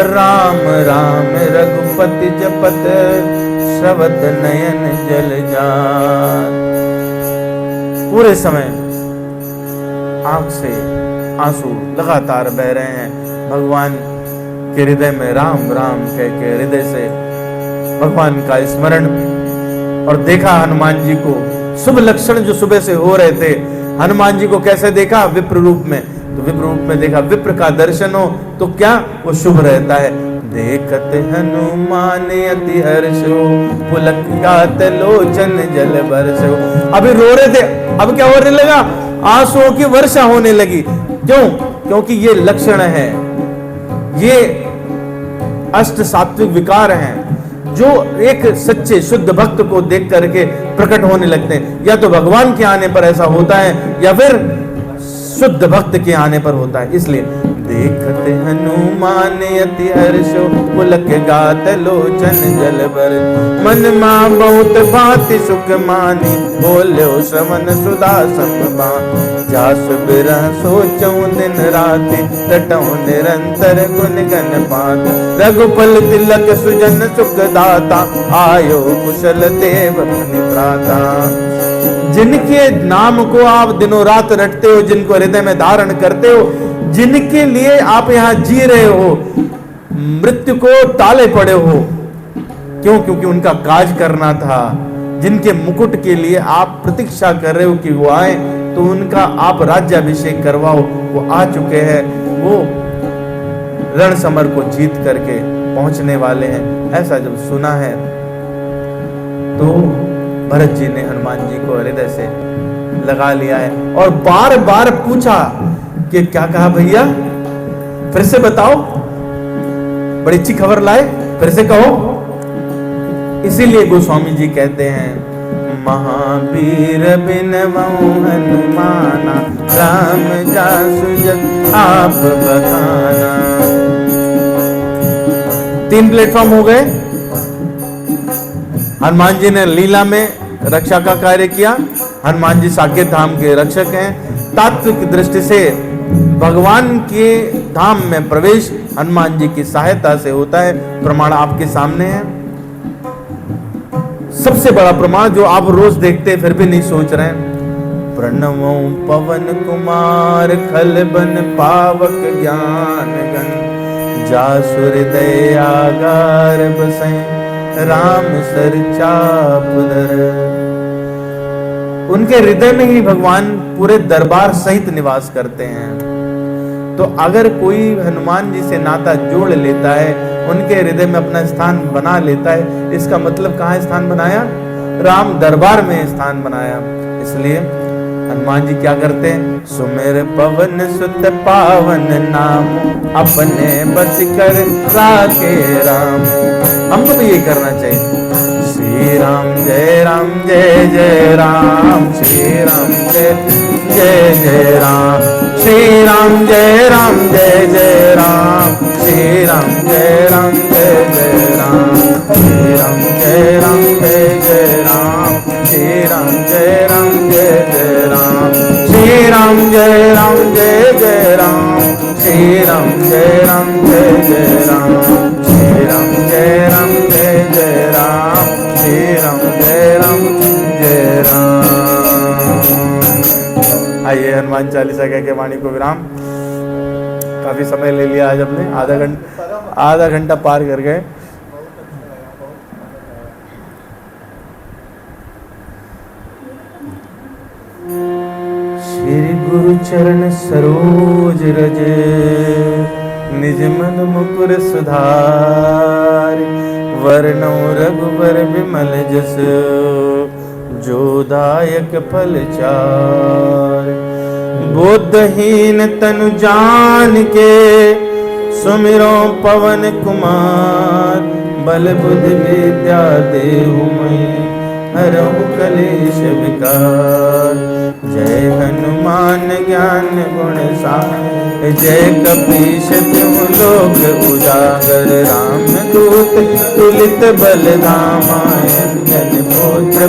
राम राम रघुपति जपत, श्रवत नयन जल जात। पूरे समय आंख से आंसू लगातार बह रहे हैं। भगवान के हृदय में राम राम कह के हृदय से भगवान का स्मरण। और देखा हनुमान जी को, शुभ लक्षण जो सुबह से हो रहे थे, हनुमान जी को कैसे देखा? विप्र रूप में। तो विप्र रूप में देखा, विप्र का दर्शन हो तो क्या वो शुभ रहता है। देखत हनुमान अति हर्षो, पुलकित लोचन जल बरसो। अभी रो रहे थे, अब क्या होने लगा? आंसुओं की वर्षा होने लगी। क्यों? क्योंकि ये लक्षण है। ये अष्ट सात्विक विकार हैं जो एक सच्चे शुद्ध भक्त को देख करके प्रकट होने लगते हैं। या तो भगवान के आने पर ऐसा होता है या फिर शुद्ध भक्त के आने पर होता है। इसलिए देखते हनुमान अति हर्षो पुलक गात लोचन जल बर, मन मां बहुत भांति सुख मानी बोलो श्रवण सुधा समबा, जास बिरह सोचूं दिन राति रटऊं निरंतर गुण गण पात, रघुपल तिलक सुजन सुख दाता आयो कुशल देव मुनि प्राता। जिनके नाम को आप दिनों रात रटते हो, जिनको हृदय में धारण करते हो, जिनके लिए आप यहां जी रहे हो, मृत्यु को टाले पड़े हो, क्यों? क्योंकि उनका काज करना था। जिनके मुकुट के लिए आप प्रतीक्षा कर रहे हो कि वो आए, तो उनका आप राज्याभिषेक करवाओ, वो आ चुके हैं, वो रण समर को जीत करके पहुंचने वाले हैं। ऐसा जब सुना है तो भरत जी ने हनुमान जी को हृदय से लगा लिया है और बार बार पूछा कि क्या कहा भैया, फिर से बताओ, बड़ी अच्छी खबर लाए, फिर से कहो। इसीलिए गोस्वामी जी कहते हैं, महावीर बिनवऊ हनुमाना राम जासु जग आप बखाना। 3 प्लेटफॉर्म हो गए। हनुमान जी ने लीला में रक्षा का कार्य किया। हनुमान जी साकेत धाम के रक्षक हैं। तात्विक दृष्टि से भगवान के धाम में प्रवेश हनुमान जी की सहायता से होता है। प्रमाण आपके सामने है। सबसे बड़ा प्रमाण जो आप रोज देखते फिर भी नहीं सोच रहे हैं, प्रणवों पवन कुमार खल बन पावक ज्ञान गण, जासु हृदय आगार बसें राम सर चाप धर। उनके हृदय में ही भगवान पूरे दरबार सहित निवास करते हैं। तो अगर कोई हनुमान जी से नाता जोड़ लेता है, उनके हृदय में अपना स्थान बना लेता है, इसका मतलब कहाँ स्थान बनाया? राम दरबार में स्थान बनाया। इसलिए हनुमान जी क्या करते हैं? सुमेर पवन सुत पावन नाम, अपने बस कर राखे राम। हमको भी यही करना चाहिए। श्री राम जय जय राम, श्री राम जय जय राम, श्री राम जय जय राम, श्री राम जय जय राम, श्री राम जय जय राम, श्री राम जय जय राम, श्री राम जय जय राम, श्री राम जय जय राम, श्री राम जय जय राम, श्री राम जय राम। आइए हनुमान चालीसा कह के वाणी को विराम। काफी समय ले लिया आज हमने, आधा घंटा पार कर गए। श्री गुरु चरण सरोज रज, निज मन मुकुर सुधार, वर्णो रघुवर विमल जस, जो दायक फल चार। बुद्धहीन तनु जान के, सुमिरो पवन कुमार, बल बुद्धि विद्या देहु मैं, हरहु कलेश विकार। जय हनुमान ज्ञान गुण सागर, जय कपीश तिहु लोक उजागर। राम दूत तुलित बल धामा, जन पुत्र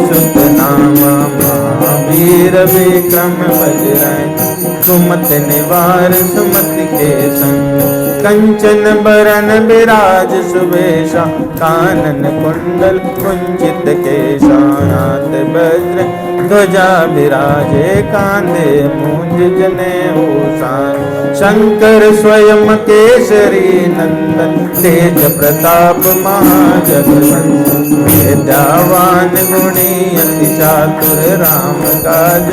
सुत नामा। महावीर विक्रम बजरंगी, सुमत निवार सुमति के संग। कंचन बरन विराज सुबेशा, कानन कुंडल कुंचित केशा। हाथ वज्र ध्वजा विराजे, कांधे मूंज जनेऊसान। शंकर स्वयं केसरी नंदन, तेज प्रताप महाजगवंदन। विद्यावान गुणी अति चातुर, राम काज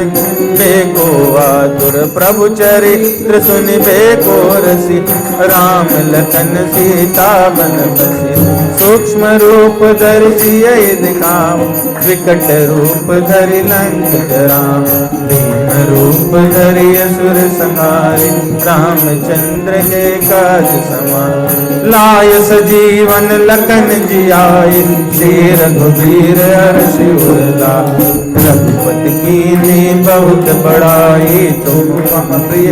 बेको आतुर। प्रभु चरित्र सुनिबे को रसी, राम लखन सीता बन बसी। सूक्ष्म रूप धरि सियहि दिखाओ, विकट रूप धरि लंक जराओ। दीन रूप धरि असुर संहारे, रामचंद्र के काज समान। लाय सजीवन लखन जियाए, श्री रघुबीर हर्ष उर लाए। रघुपति कीन्ही बहुत बड़ाई, तुम मम प्रिय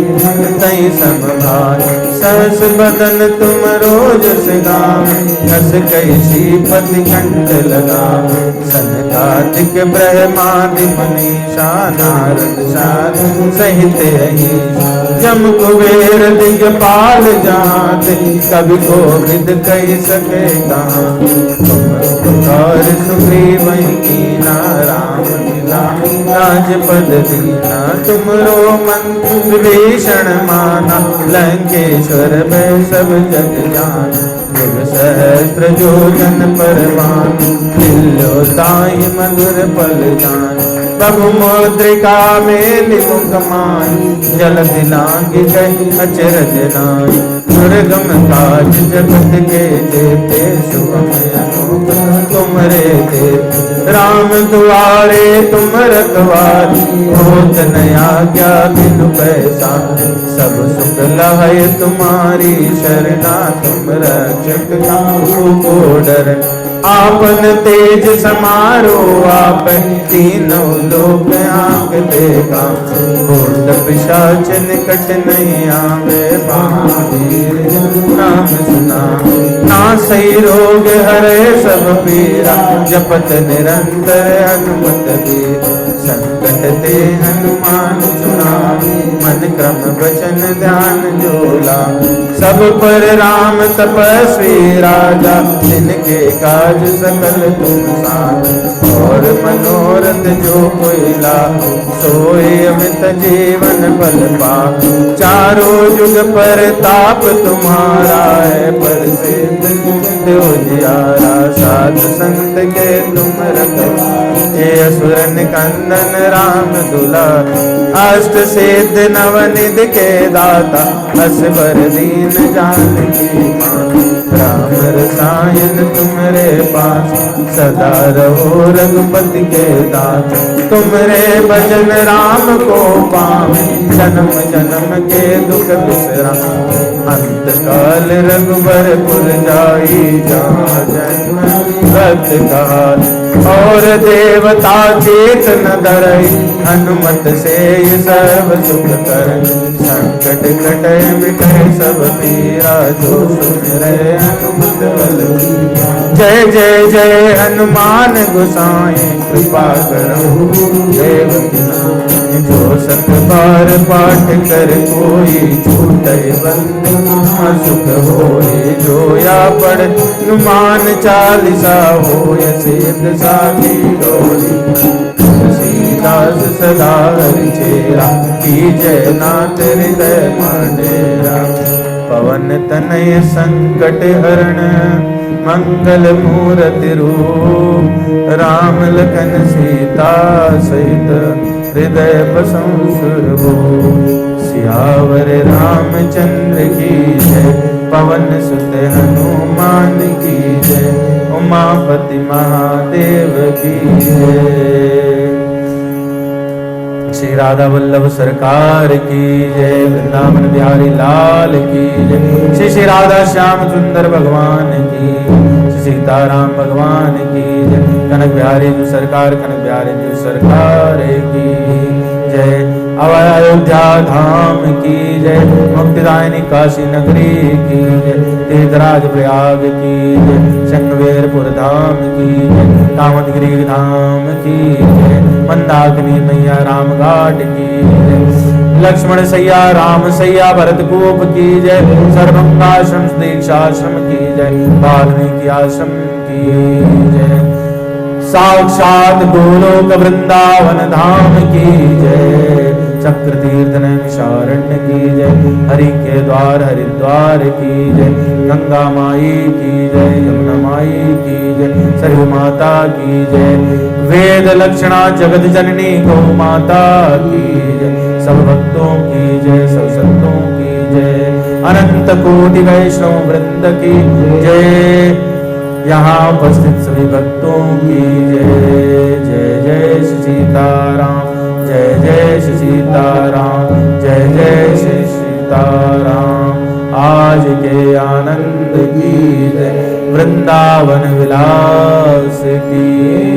तहि सम भाई। सहस बदन तुम रोज गावै, हस कहि श्रीपति कंठ लगावै। सनकादिक ब्रह्मादि मनीषा, नारद सारद सहित अहिसा। जम कुबेर दिगपाल जात, कवि कोविद कहि सके कहाँ। तुम उपकार सुग्रीवहि कीन्हा, राम मिलाए राजपद दीना। तुमरो मंत्र विभीषण माना, लंकेश्वर में सब जग जाना। युग सहस्त्र योजन परवान, लिल्यो ताहि मधुर पल जान। प्रभु मुद्रिका मेलि मुख माहि, जलधि लांघि गहि अचरज नाहि। दुर्गम काज जगत के जेते, शुभम अनूप तुमरे तेते। राम दुआरे तुम रखवारे, होत न आज्ञा बिनु पैसारे। सब सुख लहै तुम्हारी शरणा, तुम रक्षक काहू को डरना। आपन तेज समारो आप, तीनों लोक आंकते काम। भूत पिशाच निकट नहीं आवे, महावीर जन नाम सुनावे। नासै रोग हरे सब पीरा, जपत निरंतर हनुमत बीरा। संकट ते हनुमान छुड़ावे, मन क्रम वचन ध्यान जो लावे। सब पर राम तपस्वी राजा, जिनके काज सकल तुम साथ। और मनोरथ जो कोई लाभे, सोए अमित जीवन फल पावे। चारों जुग पर ताप तुम्हारा है, पर सिद्ध उजियारा। साध संत के तुम रखवारे, ये असुर निकंदन राम दुलारे। अष्ट सिद्ध नवनिधि के दाता, असबर दीन जानकी माता। राम रसायन तुमरे पास, सदा रहो रघुपति के दास। तुमरे भजन राम को पावे, जन्म जन्म के दुख बिसरावे। अंत काल रघुबरपुर जाई, जहाँ जन्म भक्त काल। और देवता चेत न डरई, हनुमत से सब सुख करई। संकट कटे मिटे सब पीरा, जो सुमिरै हनुमत बलबीरा। जय जय जय हनुमान गोसाई, कृपा करो देव की नाई। जो सत बार पाठ कर कोई, छूटै बंद सुख होय। जो या पढ़ हनुमान चालीसा, होय सिद्ध साखी गौरी। तुलसीदास सदा हरि चेरा, कीजय नाथ हृदय मांडेरा। पवन तनय संकट हरण, मंगल मूर्ति रूप। राम लखन सीता सहित, हृदय बसहु सुरभूप। सियावर रामचंद्र की जय, पवन सुत हनुमान की जय। उमापति महादेव की जय। श्री राधा वल्लभ सरकार की जय। वृंदावन बिहारी लाल की जय। श्री श्री राधा श्याम सुंदर भगवान की, श्री सीताराम भगवान की जय। कनक बिहारी जी सरकार, कनक बिहारी जी सरकार की जय। अयोध्या धाम की जय। मुक्तिदायिनी काशी नगरी की जय। तीर्थराज प्रयाग की जय। शंखवेरपुर धाम की जय। कामदगिरी धाम की जय। मंदाकिनी मैया राम घाट की जय। लक्ष्मण सैया राम सैया भरत गोप की जय। सर्वंगाश्रम दीक्षाश्रम की जय। वाल्मीकि आश्रम की जय। साक्षात गोलोक वृंदावन धाम की जय। चक्र तीर्थ नैमिषारण्य की जय। हरि के द्वार हरिद्वार की जय। गंगा माई की जय। यमुना माई की जय। सरयू माता की जय। वेद लक्षणा जगत जननी गौ माता की जय। सब भक्तों की जय, सब संतों की जय। अनंत कोटि वैष्णव वृंद की जय। यहाँ उपस्थित सभी भक्तों की जय। जय जय श्री सीताराम, जय जय श्री सीताराम, जय जय श्री सीताराम। आज के आनंद की जय, वृंदावन विलास की